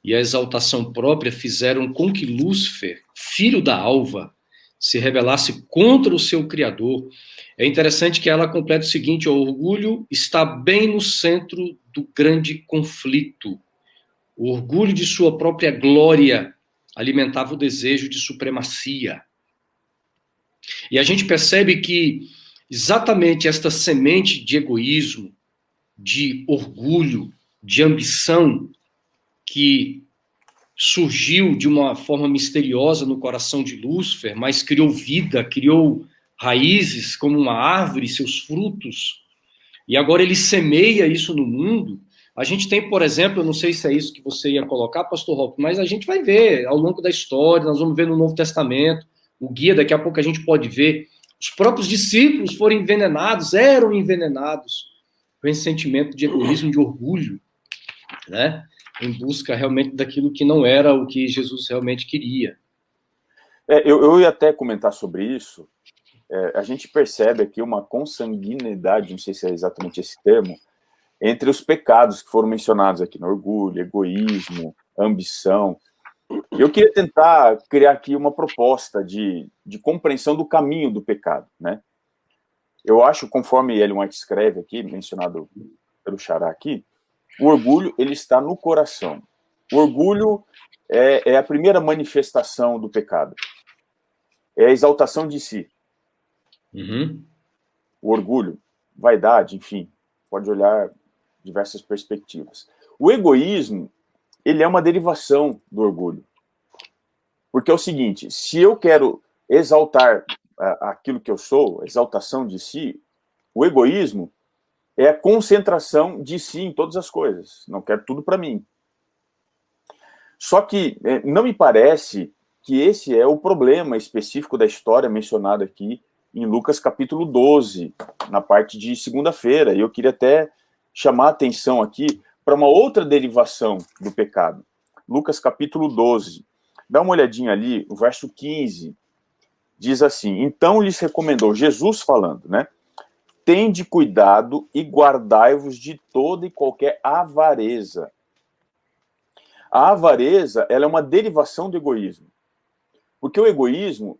e a exaltação própria fizeram com que Lúcifer, filho da alva, se rebelasse contra o seu Criador. É interessante que ela completa o seguinte, o orgulho está bem no centro do grande conflito. O orgulho de sua própria glória alimentava o desejo de supremacia. E a gente percebe que exatamente esta semente de egoísmo, de orgulho, de ambição, que surgiu de uma forma misteriosa no coração de Lúcifer, mas criou vida, criou raízes como uma árvore, seus frutos, e agora ele semeia isso no mundo. A gente tem, por exemplo, eu não sei se é isso que você ia colocar, pastor Rob, mas a gente vai ver ao longo da história, nós vamos ver no Novo Testamento, o guia, daqui a pouco a gente pode ver, os próprios discípulos eram envenenados com esse sentimento de egoísmo, de orgulho, né? Em busca realmente daquilo que não era o que Jesus realmente queria. Eu ia até comentar sobre isso. A gente percebe aqui uma consanguinidade, não sei se é exatamente esse termo, entre os pecados que foram mencionados aqui, no orgulho, egoísmo, ambição. Eu queria tentar criar aqui uma proposta de compreensão do caminho do pecado, né? Eu acho, conforme Ellen White escreve aqui, mencionado pelo Xará aqui, o orgulho, ele está no coração. O orgulho é a primeira manifestação do pecado. É a exaltação de si. O orgulho, vaidade, enfim, pode olhar diversas perspectivas. O egoísmo, ele é uma derivação do orgulho. Porque é o seguinte, se eu quero exaltar aquilo que eu sou, exaltação de si, o egoísmo é a concentração de si em todas as coisas. Não quero tudo para mim. Só que não me parece que esse é o problema específico da história mencionada aqui em Lucas capítulo 12, na parte de segunda-feira. E eu queria até chamar a atenção aqui para uma outra derivação do pecado. Lucas capítulo 12. Dá uma olhadinha ali, o verso 15. Diz assim, então lhes recomendou, Jesus falando, né? Tende cuidado e guardai-vos de toda e qualquer avareza. A avareza, ela é uma derivação do egoísmo. Porque o egoísmo,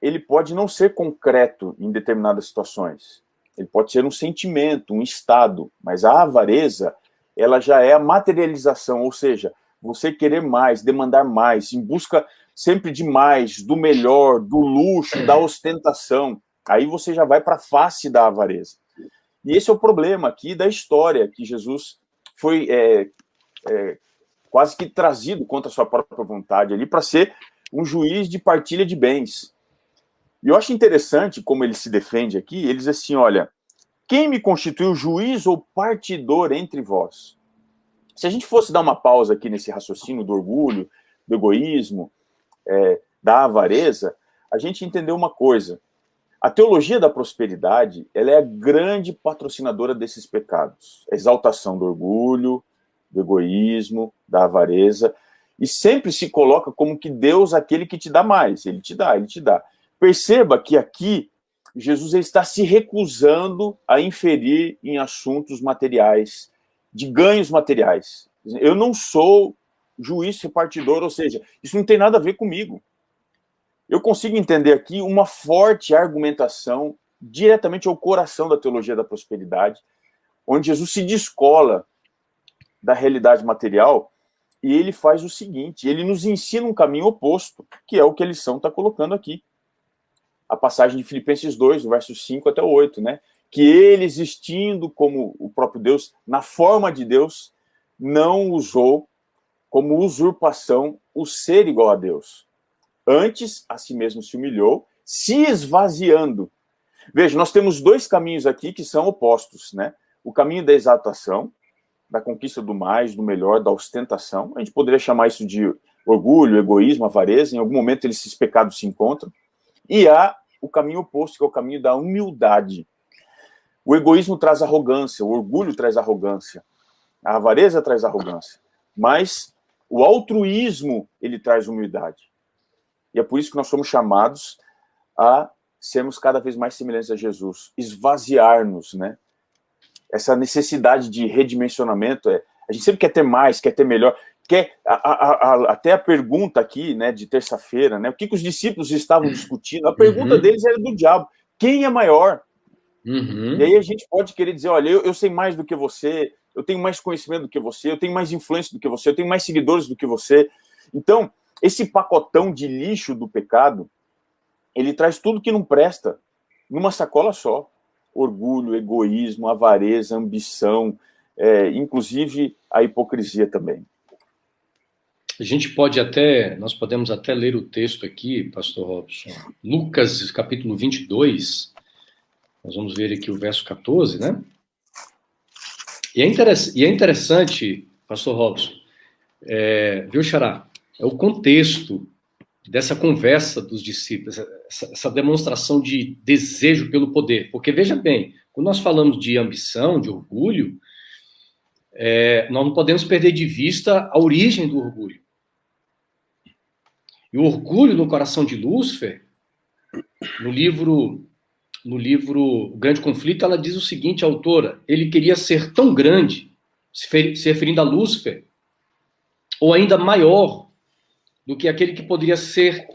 ele pode não ser concreto em determinadas situações. Ele pode ser um sentimento, um estado. Mas a avareza, ela já é a materialização, ou seja, você querer mais, demandar mais, em busca sempre de mais, do melhor, do luxo, da ostentação. Aí você já vai para a face da avareza. E esse é o problema aqui da história, que Jesus foi quase que trazido contra a sua própria vontade ali para ser um juiz de partilha de bens. E eu acho interessante como ele se defende aqui, ele diz assim, olha, quem me constituiu juiz ou partidor entre vós? Se a gente fosse dar uma pausa aqui nesse raciocínio do orgulho, do egoísmo, da avareza, a gente entendeu uma coisa. A teologia da prosperidade, ela é a grande patrocinadora desses pecados. A exaltação do orgulho, do egoísmo, da avareza, e sempre se coloca como que Deus é aquele que te dá mais. Ele te dá, ele te dá. Perceba que aqui, Jesus está se recusando a inferir em assuntos materiais, de ganhos materiais. Eu não sou juiz repartidor, ou seja, isso não tem nada a ver comigo. Eu consigo entender aqui uma forte argumentação diretamente ao coração da teologia da prosperidade, onde Jesus se descola da realidade material e ele faz o seguinte, ele nos ensina um caminho oposto, que é o que a lição está colocando aqui. A passagem de Filipenses 2, do verso 5 até o 8, né? Que ele, existindo como o próprio Deus, na forma de Deus, não usou como usurpação o ser igual a Deus. Antes, a si mesmo se humilhou, se esvaziando. Veja, nós temos dois caminhos aqui que são opostos, né? O caminho da exaltação, da conquista do mais, do melhor, da ostentação. A gente poderia chamar isso de orgulho, egoísmo, avareza. Em algum momento esses pecados se encontram. E há o caminho oposto, que é o caminho da humildade. O egoísmo traz arrogância, o orgulho traz arrogância, a avareza traz arrogância. Mas o altruísmo, ele traz humildade. E é por isso que nós somos chamados a sermos cada vez mais semelhantes a Jesus, esvaziar-nos, né? Essa necessidade de redimensionamento, a gente sempre quer ter mais, quer ter melhor, até a pergunta aqui, né, de terça-feira, né, o que os discípulos estavam discutindo, a pergunta deles era do diabo, quem é maior? E aí a gente pode querer dizer, olha, eu sei mais do que você, eu tenho mais conhecimento do que você, eu tenho mais influência do que você, eu tenho mais seguidores do que você. Então, esse pacotão de lixo do pecado, ele traz tudo que não presta numa sacola só. Orgulho, egoísmo, avareza, ambição, inclusive a hipocrisia também. Nós podemos até ler o texto aqui, pastor Robson. Lucas, capítulo 22, nós vamos ver aqui o verso 14, né? E é interessante, pastor Robson, viu, Xará? É o contexto dessa conversa dos discípulos, essa demonstração de desejo pelo poder. Porque, veja bem, quando nós falamos de ambição, de orgulho, nós não podemos perder de vista a origem do orgulho. E o orgulho no coração de Lúcifer, no livro O Grande Conflito, ela diz o seguinte, a autora, ele queria ser tão grande, se referindo a Lúcifer, ou ainda maior do que aquele que poderia ser,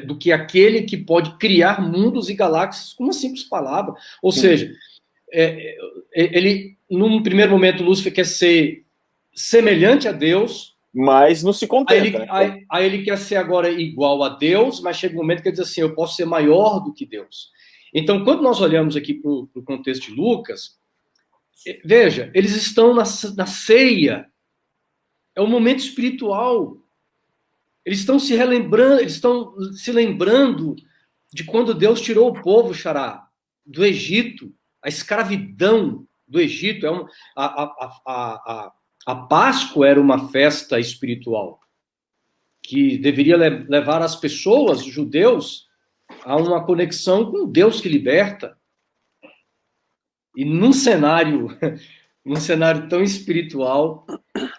do que aquele que pode criar mundos e galáxias com uma simples palavra. Ou seja, ele, num primeiro momento, Lúcifer quer ser semelhante a Deus, mas não se contenta. Aí ele quer ser agora igual a Deus, mas chega um momento que ele diz assim, eu posso ser maior do que Deus. Então, quando nós olhamos aqui para o contexto de Lucas, veja, eles estão na ceia, é um momento espiritual. Eles estão se relembrando, eles estão se lembrando de quando Deus tirou o povo, Xará, do Egito, a escravidão do Egito. A Páscoa era uma festa espiritual que deveria levar as pessoas, os judeus, a uma conexão com Deus que liberta. E num cenário tão espiritual,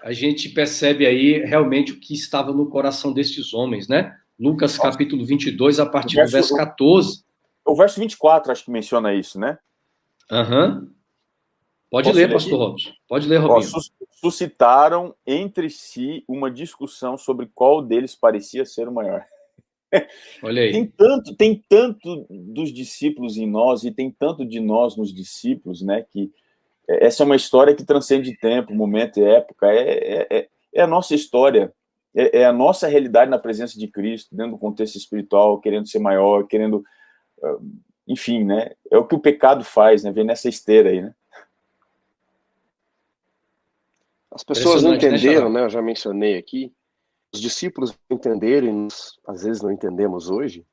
a gente percebe aí realmente o que estava no coração destes homens, né? Lucas capítulo 22, a partir do verso 14. O verso 24, acho que menciona isso, né? Aham. Pode ler, pastor Robson. Pode ler, Robinho. Suscitaram entre si uma discussão sobre qual deles parecia ser o maior. Olha aí. Tem tanto dos discípulos em nós e tem tanto de nós nos discípulos, né? Que essa é uma história que transcende tempo, momento e época. É a nossa história, é a nossa realidade na presença de Cristo, dentro do contexto espiritual, querendo ser maior, querendo... enfim, né? É o que o pecado faz, né? Vem nessa esteira aí, né? As pessoas não entenderam, né? Eu já mencionei aqui. Os discípulos entenderam, e nós, às vezes não entendemos hoje,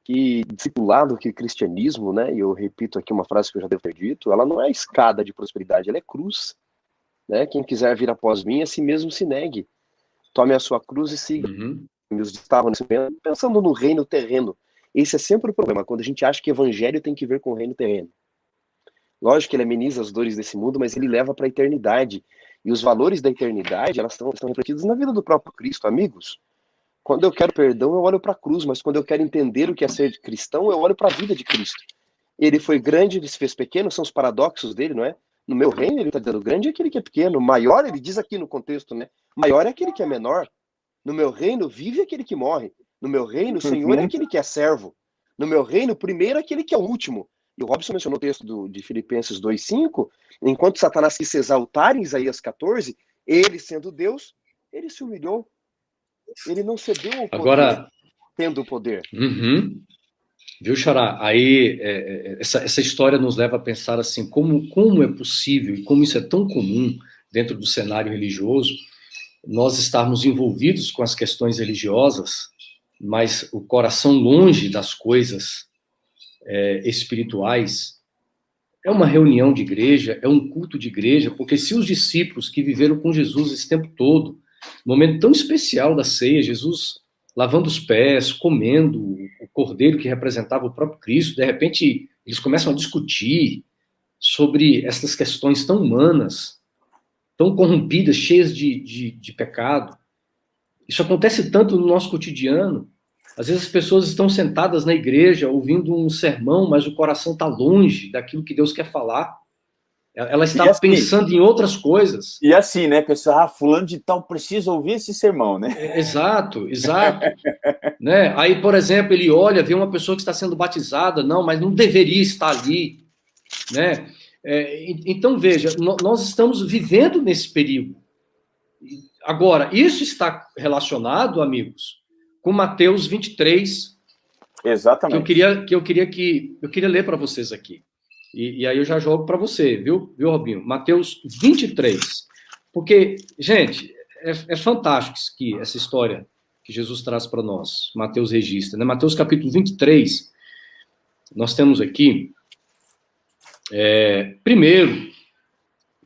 que discipulado, que cristianismo, né? E eu repito aqui uma frase que eu já devo ter dito, ela não é escada de prosperidade, ela é cruz. Né? Quem quiser vir após mim, a si mesmo se negue. Tome a sua cruz e siga. Eles estavam nesse momento pensando no reino terreno. Esse é sempre o problema, quando a gente acha que evangelho tem que ver com o reino terreno. Lógico que ele ameniza as dores desse mundo, mas ele leva para a eternidade. E os valores da eternidade, elas estão refletidos na vida do próprio Cristo, amigos. Quando eu quero perdão, eu olho para a cruz, mas quando eu quero entender o que é ser cristão, eu olho para a vida de Cristo. Ele foi grande, ele se fez pequeno, são os paradoxos dele, não é? No meu reino, ele está dizendo, grande é aquele que é pequeno, maior, ele diz aqui no contexto, né? Maior é aquele que é menor. No meu reino, vive aquele que morre. No meu reino, o Senhor é aquele que é servo. No meu reino, primeiro é aquele que é o último. E o Robson mencionou o texto de Filipenses 2,5, enquanto Satanás quis se exaltar em Isaías 14, ele, sendo Deus, ele se humilhou. Ele não cedeu ao poder, agora, tendo o poder. Viu, Xará? Aí, essa história nos leva a pensar assim, como é possível, e como isso é tão comum dentro do cenário religioso, nós estarmos envolvidos com as questões religiosas, mas o coração longe das coisas espirituais. É uma reunião de igreja, é um culto de igreja, porque se os discípulos que viveram com Jesus esse tempo todo, no momento tão especial da ceia, Jesus lavando os pés, comendo o cordeiro que representava o próprio Cristo, de repente eles começam a discutir sobre essas questões tão humanas, tão corrompidas, cheias de pecado. Isso acontece tanto no nosso cotidiano. Às vezes as pessoas estão sentadas na igreja ouvindo um sermão, mas o coração está longe daquilo que Deus quer falar. Ela está assim, pensando em outras coisas. E assim, né? Pensar, fulano de tal precisa ouvir esse sermão, né? Exato. Né? Aí, por exemplo, ele olha, vê uma pessoa que está sendo batizada, não, mas não deveria estar ali. Né? Então, veja, nós estamos vivendo nesse perigo. Agora, isso está relacionado, amigos, com Mateus 23. Exatamente. Que eu queria ler para vocês aqui. E aí eu já jogo para você, viu, Robinho? Mateus 23. Porque, gente, é fantástico essa história que Jesus traz para nós. Mateus registra, né? Mateus capítulo 23, nós temos aqui, primeiro,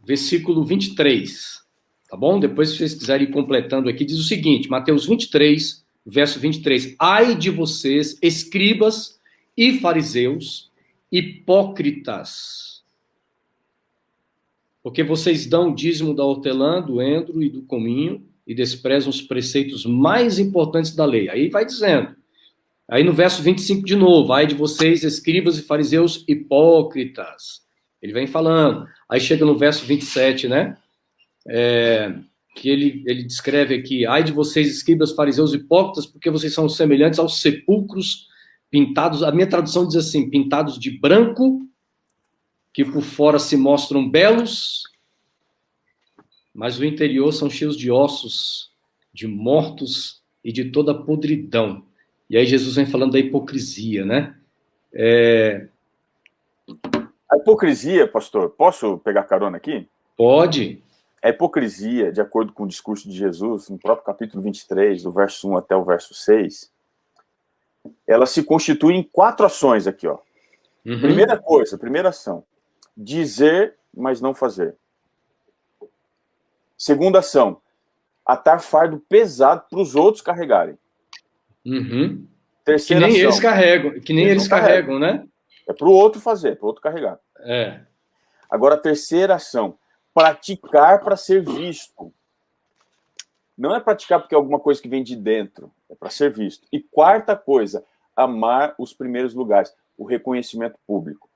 versículo 23, tá bom? Depois, se vocês quiserem ir completando aqui, diz o seguinte, Mateus 23, verso 23. Ai de vocês, escribas e fariseus, hipócritas, porque vocês dão o dízimo da hortelã, do endro e do cominho e desprezam os preceitos mais importantes da lei. Aí vai dizendo. Aí no verso 25 de novo, ai de vocês, escribas e fariseus hipócritas. Ele vem falando. Aí chega no verso 27, né? Que ele descreve aqui, ai de vocês, escribas, fariseus hipócritas, porque vocês são semelhantes aos sepulcros pintados, a minha tradução diz assim, pintados de branco, que por fora se mostram belos, mas o interior são cheios de ossos, de mortos e de toda podridão. E aí Jesus vem falando da hipocrisia, né? A hipocrisia, pastor, posso pegar carona aqui? Pode. a hipocrisia, de acordo com o discurso de Jesus, no próprio capítulo 23, do verso 1 até o verso 6, ela se constitui em 4 ações aqui, ó. Primeira coisa, primeira ação, dizer, mas não fazer. Segunda ação, atar fardo pesado para os outros carregarem. Terceira que nem ação, eles carregam, né? É para o outro fazer, para o outro carregar. Agora, a terceira ação, praticar para ser visto. Não é praticar porque é alguma coisa que vem de dentro, é para ser visto. E quarta coisa, amar os primeiros lugares, o reconhecimento público.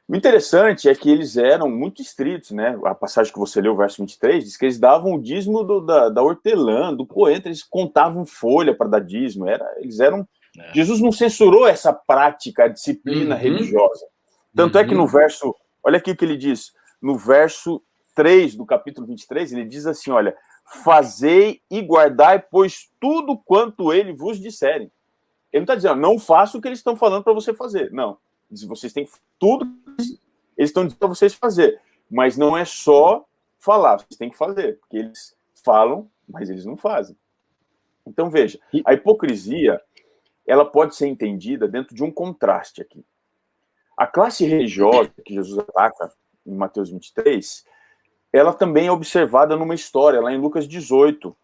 O interessante é que eles eram muito estritos, né? A passagem que você leu, o verso 23, diz que eles davam o dízimo da hortelã, do coentro, eles contavam folha para dar dízimo. Eles eram... Jesus não censurou essa prática, a disciplina religiosa. Tanto é que no verso... Olha aqui o que ele diz. No verso 3 do capítulo 23, ele diz assim, olha, fazei e guardai, pois tudo quanto ele vos disserem. Ele não está dizendo, não faça o que eles estão falando para você fazer. Não. Vocês têm tudo, eles estão dizendo para vocês fazer. Mas não é só falar, vocês têm que fazer. Porque eles falam, mas eles não fazem. Então, veja, a hipocrisia, ela pode ser entendida dentro de um contraste aqui. A classe religiosa que Jesus ataca em Mateus 23, ela também é observada numa história, lá em Lucas 18,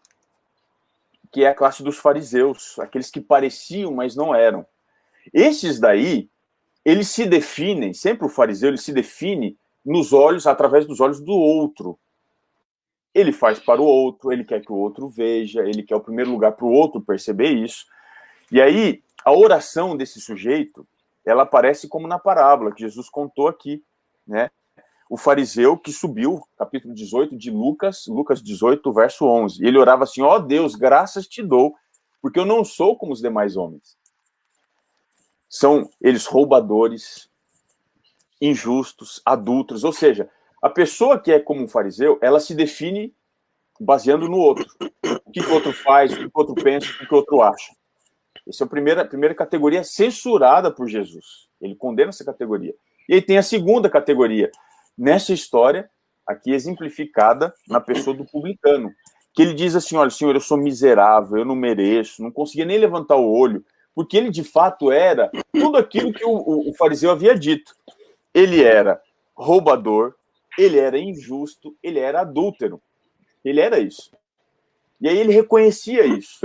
que é a classe dos fariseus, aqueles que pareciam, mas não eram. Esses daí, eles se definem, sempre o fariseu, ele se define nos olhos, através dos olhos do outro. Ele faz para o outro, ele quer que o outro veja, ele quer o primeiro lugar para o outro perceber isso. E aí, a oração desse sujeito, ela aparece como na parábola que Jesus contou aqui, né? O fariseu que subiu, capítulo 18 de Lucas 18, verso 11. Ele orava assim, ó Deus, graças te dou, porque eu não sou como os demais homens. São eles roubadores, injustos, adúlteros, ou seja, a pessoa que é como um fariseu, ela se define baseando no outro. O que o outro faz, o que o outro pensa, o que o outro acha. Essa é a primeira categoria censurada por Jesus. Ele condena essa categoria. E aí tem a segunda categoria, nessa história, aqui exemplificada na pessoa do publicano, que ele diz assim, olha, Senhor, eu sou miserável, eu não mereço, não conseguia nem levantar o olho, porque ele, de fato, era tudo aquilo que o fariseu havia dito. Ele era roubador, ele era injusto, ele era adúltero. Ele era isso. E aí ele reconhecia isso.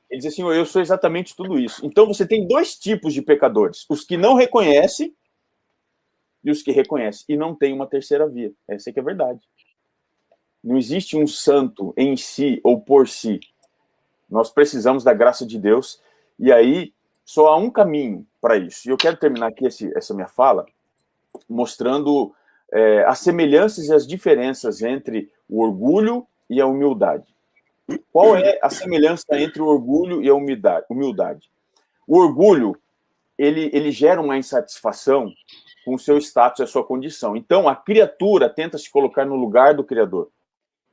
Ele dizia assim, eu sou exatamente tudo isso. Então você tem 2 tipos de pecadores. Os que não reconhecem e os que reconhecem. E não tem uma terceira via. Essa é que é a verdade. Não existe um santo em si ou por si. Nós precisamos da graça de Deus. E aí só há um caminho para isso. E eu quero terminar aqui essa minha fala mostrando as semelhanças e as diferenças entre o orgulho e a humildade. Qual é a semelhança entre o orgulho e a humildade? O orgulho, ele gera uma insatisfação com o seu status e a sua condição. Então, a criatura tenta se colocar no lugar do Criador.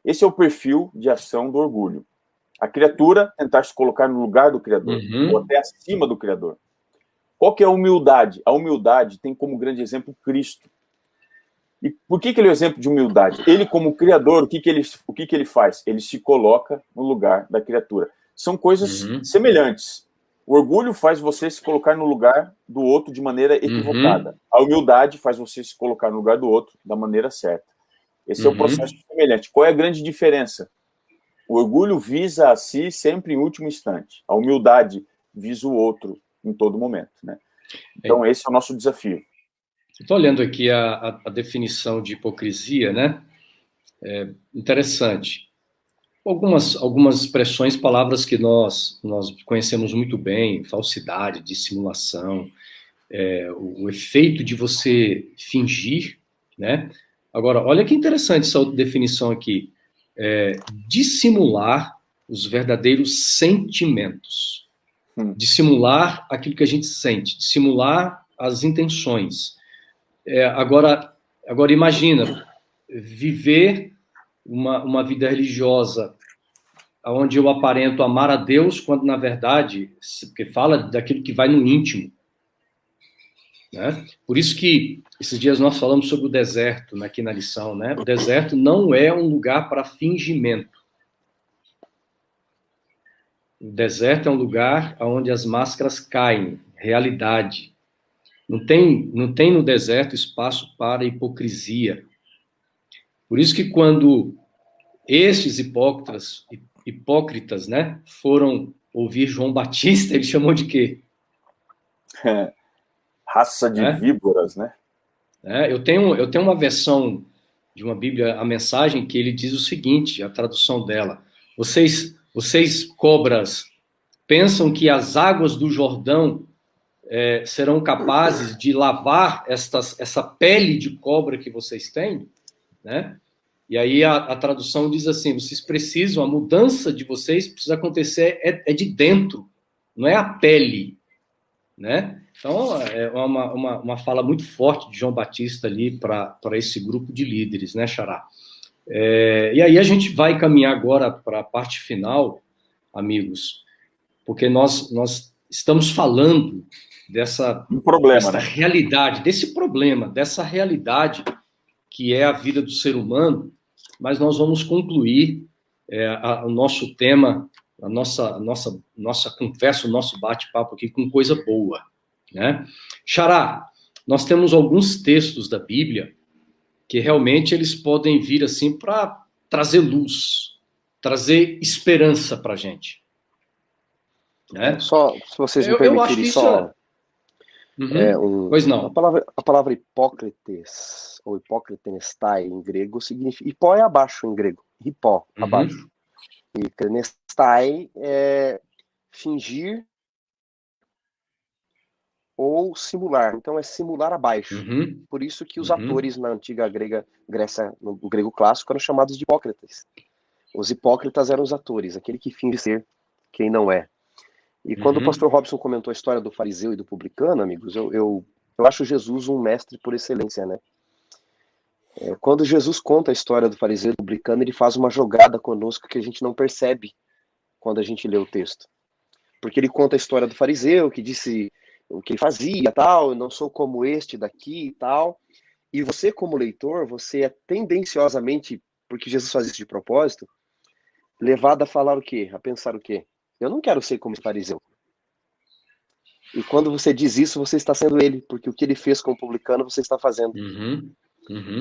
Esse é o perfil de ação do orgulho. A criatura tentar se colocar no lugar do Criador, ou até acima do Criador. Qual que é a humildade? A humildade tem como grande exemplo Cristo. E por que ele é o exemplo de humildade? Ele, como Criador, o que ele faz? Ele se coloca no lugar da criatura. São coisas semelhantes. O orgulho faz você se colocar no lugar do outro de maneira equivocada. A humildade faz você se colocar no lugar do outro da maneira certa. Esse é o processo semelhante. Qual é a grande diferença? O orgulho visa a si sempre em último instante. A humildade visa o outro em todo momento, né? Então, esse é o nosso desafio. Estou olhando aqui a definição de hipocrisia, né? Interessante. Algumas expressões, palavras que nós conhecemos muito bem, falsidade, dissimulação, o efeito de você fingir, né? Agora, olha que interessante essa outra definição aqui. Dissimular os verdadeiros sentimentos. Dissimular aquilo que a gente sente, dissimular as intenções. Agora imagina, viver uma vida religiosa onde eu aparento amar a Deus, quando, na verdade, porque fala daquilo que vai no íntimo. né? Por isso que esses dias nós falamos sobre o deserto, né, aqui na lição, né? O deserto não é um lugar para fingimento. O deserto é um lugar onde as máscaras caem, realidade. Não tem no deserto espaço para hipocrisia. Por isso que quando estes hipócritas, né, foram ouvir João Batista, ele chamou de quê? Raça de víboras, né? Eu tenho uma versão de uma Bíblia, a mensagem, que ele diz o seguinte, a tradução dela: vocês cobras, pensam que as águas do Jordão serão capazes de lavar essa pele de cobra que vocês têm, né? E aí a tradução diz assim: vocês precisam, a mudança de vocês precisa acontecer de dentro, não é a pele, né? Então, é uma fala muito forte de João Batista ali para esse grupo de líderes, né, Xará? E aí a gente vai caminhar agora para a parte final, amigos, porque nós estamos falando dessa problema, né? realidade, desse problema, dessa realidade que é a vida do ser humano, mas nós vamos concluir o nosso tema, a nossa conversa, o nosso bate-papo aqui com coisa boa, né? Xará, nós temos alguns textos da Bíblia que realmente eles podem vir assim para trazer luz, trazer esperança para a gente, né? Só, se vocês me permitirem, só... Pois não. A palavra hipócrites, ou hipócritenestai em grego, significa... Hipó é abaixo em grego. Hipó, abaixo. E krenestai é fingir ou simular. Então é simular abaixo. Por isso que os atores na antiga Grécia, no grego clássico, eram chamados de hipócritas. Os hipócritas eram os atores, aquele que finge ser quem não é. E quando o pastor Robson comentou a história do fariseu e do publicano, amigos, eu acho Jesus um mestre por excelência, né? Quando Jesus conta a história do fariseu e do publicano, ele faz uma jogada conosco que a gente não percebe quando a gente lê o texto. Porque ele conta a história do fariseu, que disse o que ele fazia, tal, eu não sou como este daqui e tal. E você, como leitor, você é tendenciosamente, porque Jesus faz isso de propósito, levado a falar o quê? A pensar o quê? Eu não quero ser como esse fariseu. E quando você diz isso, você está sendo ele, porque o que ele fez com o publicano, você está fazendo.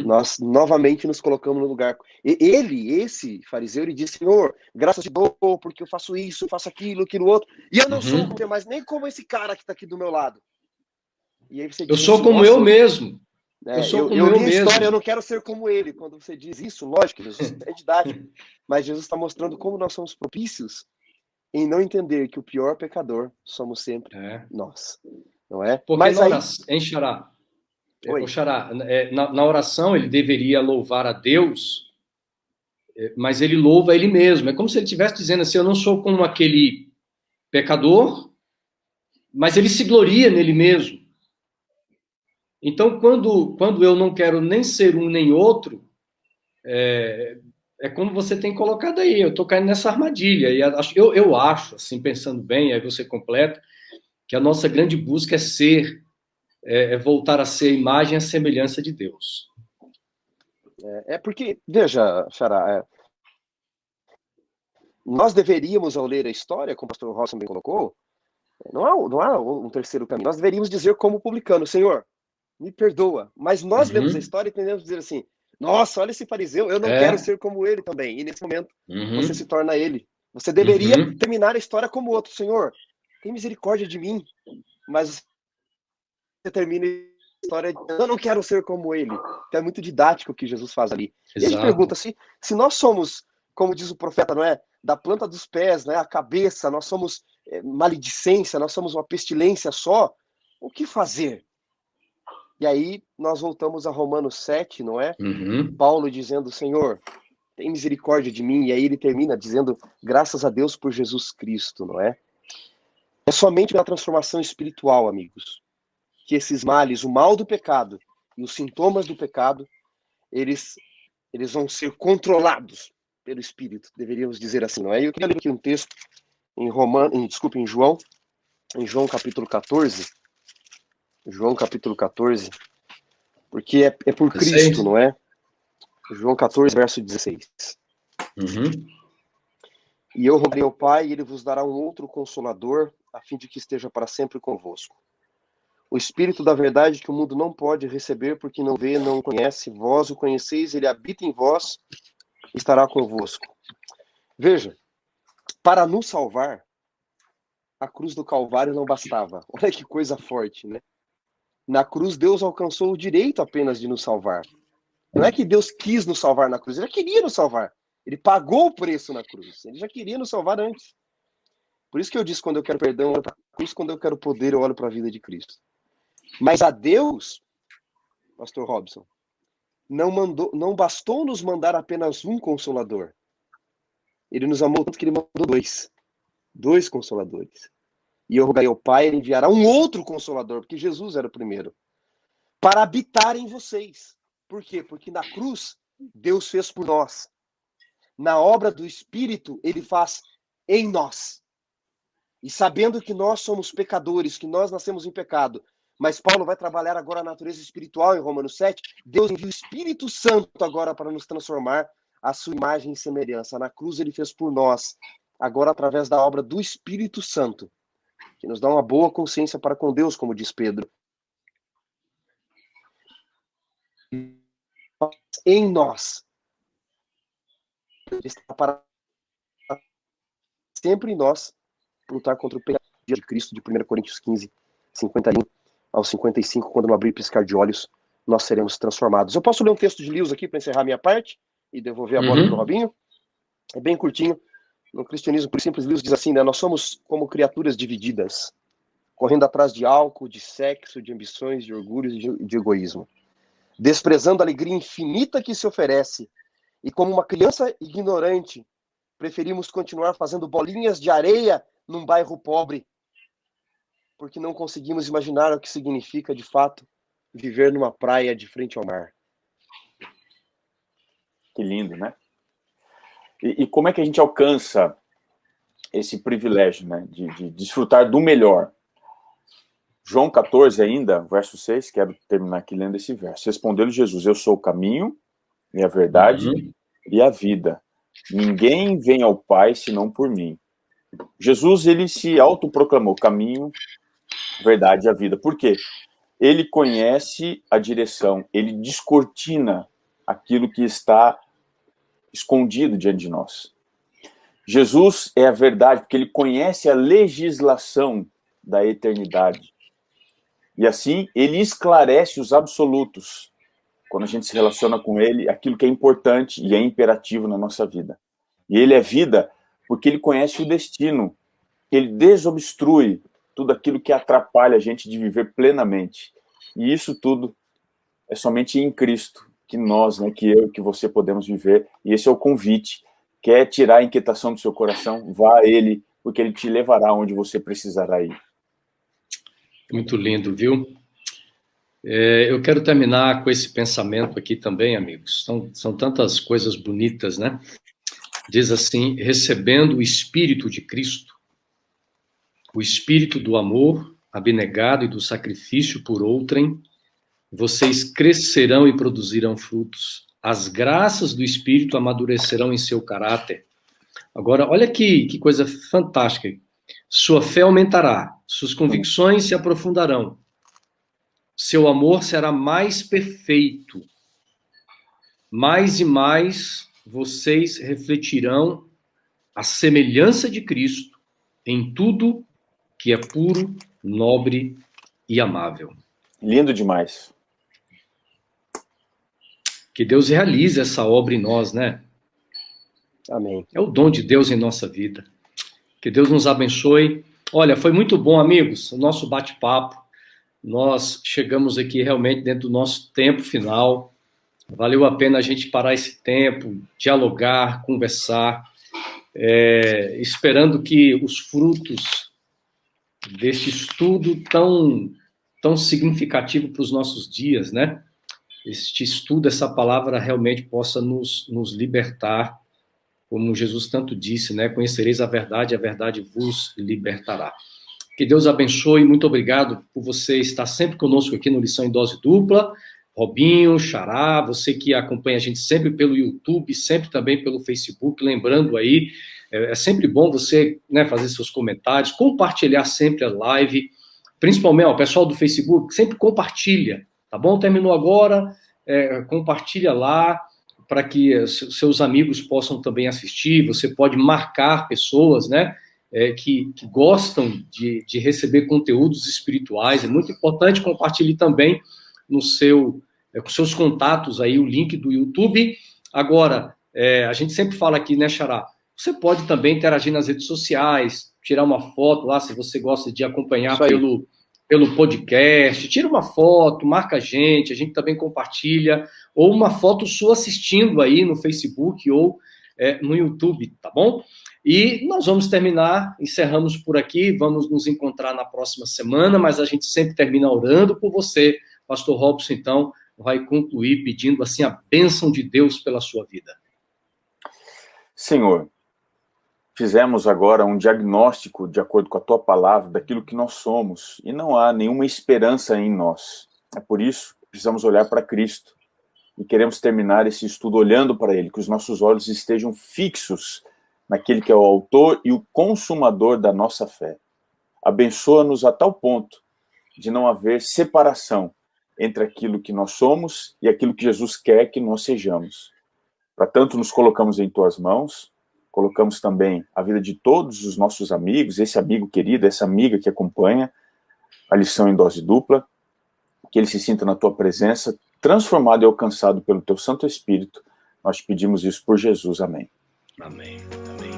Nós novamente nos colocamos no lugar. Esse fariseu, ele disse: Senhor, graças te dou, porque eu faço isso, eu faço aquilo outro, e eu não sou mais nem como esse cara que está aqui do meu lado. E aí você diz, eu sou como eu mesmo. Eu sou como eu li a história, eu não quero ser como ele. Quando você diz isso, lógico, Jesus é didático, mas Jesus está mostrando como nós somos propícios em não entender que o pior pecador somos sempre nós, não é? Porque mas na oração, hein, Xará? Xará, na oração ele deveria louvar a Deus, mas ele louva ele mesmo. É como se ele estivesse dizendo assim: eu não sou como aquele pecador, mas ele se gloria nele mesmo. Então, quando eu não quero nem ser um nem outro, é como você tem colocado aí, eu estou caindo nessa armadilha. E eu acho, assim, pensando bem, aí você completa, que a nossa grande busca é voltar a ser a imagem e a semelhança de Deus. Porque, veja, Xará, nós deveríamos, ao ler a história, como o pastor Rossi bem colocou, não há um terceiro caminho. Nós deveríamos dizer como publicano: Senhor, me perdoa. Mas nós lemos a história e tendemos a dizer assim: nossa, olha esse fariseu, eu não quero ser como ele também. E nesse momento, você se torna ele. Você deveria terminar a história como outro: Senhor, tem misericórdia de mim. Mas você termina a história: eu não quero ser como ele. Então é muito didático o que Jesus faz ali. Exato. E a gente pergunta: se nós somos, como diz o profeta, não é? Da planta dos pés, né? A cabeça, nós somos maledicência, nós somos uma pestilência só, o que fazer? E aí nós voltamos a Romanos 7, não é? Paulo dizendo: Senhor, tem misericórdia de mim. E aí ele termina dizendo: graças a Deus por Jesus Cristo, não é? É somente pela transformação espiritual, amigos, que esses males, o mal do pecado e os sintomas do pecado, eles vão ser controlados pelo Espírito, deveríamos dizer assim, não é? Eu queria ler aqui um texto em João capítulo 14, João capítulo 14, porque é por 16? Cristo, não é? João 14, verso 16. Uhum. E eu rogarei ao Pai, e ele vos dará um outro Consolador, a fim de que esteja para sempre convosco. O Espírito da verdade que o mundo não pode receber, porque não vê, não conhece, vós o conheceis, ele habita em vós, estará convosco. Veja, para nos salvar, a cruz do Calvário não bastava. Olha que coisa forte, né? Na cruz, Deus alcançou o direito apenas de nos salvar. Não é que Deus quis nos salvar na cruz, ele já queria nos salvar. Ele pagou o preço na cruz. Ele já queria nos salvar antes. Por isso que eu disse, quando eu quero perdão, eu olho para a cruz, quando eu quero poder, eu olho para a vida de Cristo. Mas a Deus, pastor Robson, não bastou nos mandar apenas um consolador. Ele nos amou tanto que ele mandou dois consoladores. E eu rogarei ao Pai, ele enviará um outro consolador, porque Jesus era o primeiro, para habitar em vocês. Por quê? Porque na cruz, Deus fez por nós. Na obra do Espírito, ele faz em nós. E sabendo que nós somos pecadores, que nós nascemos em pecado, mas Paulo vai trabalhar agora a natureza espiritual em Romanos 7, Deus envia o Espírito Santo agora para nos transformar à sua imagem e semelhança. Na cruz ele fez por nós, agora através da obra do Espírito Santo, que nos dá uma boa consciência para com Deus, como diz Pedro. Em nós. Ele está para sempre em nós, lutar contra o pecado de Cristo, de 1 Coríntios 15, 51 ao 55, quando no abrir e piscar de olhos, nós seremos transformados. Eu posso ler um texto de Lewis aqui para encerrar minha parte e devolver a bola para o Robinho? É bem curtinho. No cristianismo, por simples, Lewis diz assim, né? Nós somos como criaturas divididas, correndo atrás de álcool, de sexo, de ambições, de orgulhos e de egoísmo. Desprezando a alegria infinita que se oferece, e como uma criança ignorante, preferimos continuar fazendo bolinhas de areia num bairro pobre, porque não conseguimos imaginar o que significa, de fato, viver numa praia de frente ao mar. Que lindo, né? E como é que a gente alcança esse privilégio, né, de desfrutar do melhor? João 14 ainda, verso 6, quero terminar aqui lendo esse verso. Respondeu-lhe Jesus, eu sou o caminho e a verdade e a vida. Ninguém vem ao Pai senão por mim. Jesus, ele se autoproclamou caminho, verdade e a vida. Por quê? Ele conhece a direção, ele descortina aquilo que está escondido diante de nós. Jesus é a verdade, porque ele conhece a legislação da eternidade. E assim, ele esclarece os absolutos. Quando a gente se relaciona com ele, aquilo que é importante e é imperativo na nossa vida. E ele é vida porque ele conhece o destino. Ele desobstrui tudo aquilo que atrapalha a gente de viver plenamente. E isso tudo é somente em Cristo que nós, né, que eu, que você podemos viver. E esse é o convite. Quer tirar a inquietação do seu coração? Vá a ele, porque ele te levará onde você precisará ir. Muito lindo, viu? Eu quero terminar com esse pensamento aqui também, amigos. São tantas coisas bonitas, né? Diz assim, recebendo o Espírito de Cristo, o Espírito do amor, abnegado e do sacrifício por outrem, vocês crescerão e produzirão frutos. As graças do Espírito amadurecerão em seu caráter. Agora, olha que coisa fantástica. Sua fé aumentará, suas convicções se aprofundarão, seu amor será mais perfeito. Mais e mais vocês refletirão a semelhança de Cristo em tudo que é puro, nobre e amável. Lindo demais. Que Deus realize essa obra em nós, né? Amém. É o dom de Deus em nossa vida. Que Deus nos abençoe. Olha, foi muito bom, amigos, o nosso bate-papo. Nós chegamos aqui realmente dentro do nosso tempo final. Valeu a pena a gente parar esse tempo, dialogar, conversar, esperando que os frutos deste estudo tão significativo para os nossos dias, né? Este estudo, essa palavra realmente possa nos libertar, como Jesus tanto disse, né? Conhecereis a verdade vos libertará. Que Deus abençoe, muito obrigado por você estar sempre conosco aqui no Lição em Dose Dupla. Robinho, Xará, você que acompanha a gente sempre pelo YouTube, sempre também pelo Facebook, lembrando aí, é sempre bom você, né, fazer seus comentários, compartilhar sempre a live, principalmente o pessoal do Facebook, sempre compartilha, tá bom? Terminou agora, compartilha lá, para que seus amigos possam também assistir, você pode marcar pessoas, né, que gostam de receber conteúdos espirituais, é muito importante, compartilhe também no com seus contatos aí o link do YouTube. Agora, a gente sempre fala aqui, né, Xará? Você pode também interagir nas redes sociais, tirar uma foto lá, se você gosta de acompanhar pelo podcast, tira uma foto, marca a gente também compartilha, ou uma foto sua assistindo aí no Facebook ou no YouTube, tá bom? E nós vamos encerramos por aqui, vamos nos encontrar na próxima semana, mas a gente sempre termina orando por você. Pastor Robson, então, vai concluir pedindo assim a bênção de Deus pela sua vida. Senhor, fizemos agora um diagnóstico, de acordo com a tua palavra, daquilo que nós somos, e não há nenhuma esperança em nós. É por isso que precisamos olhar para Cristo, e queremos terminar esse estudo olhando para Ele, que os nossos olhos estejam fixos naquele que é o autor e o consumador da nossa fé. Abençoa-nos a tal ponto de não haver separação entre aquilo que nós somos e aquilo que Jesus quer que nós sejamos. Para tanto, nos colocamos em tuas mãos, colocamos também a vida de todos os nossos amigos, esse amigo querido, essa amiga que acompanha a lição em dose dupla, que ele se sinta na tua presença, transformado e alcançado pelo teu Santo Espírito. Nós te pedimos isso por Jesus. Amém. Amém. Amém.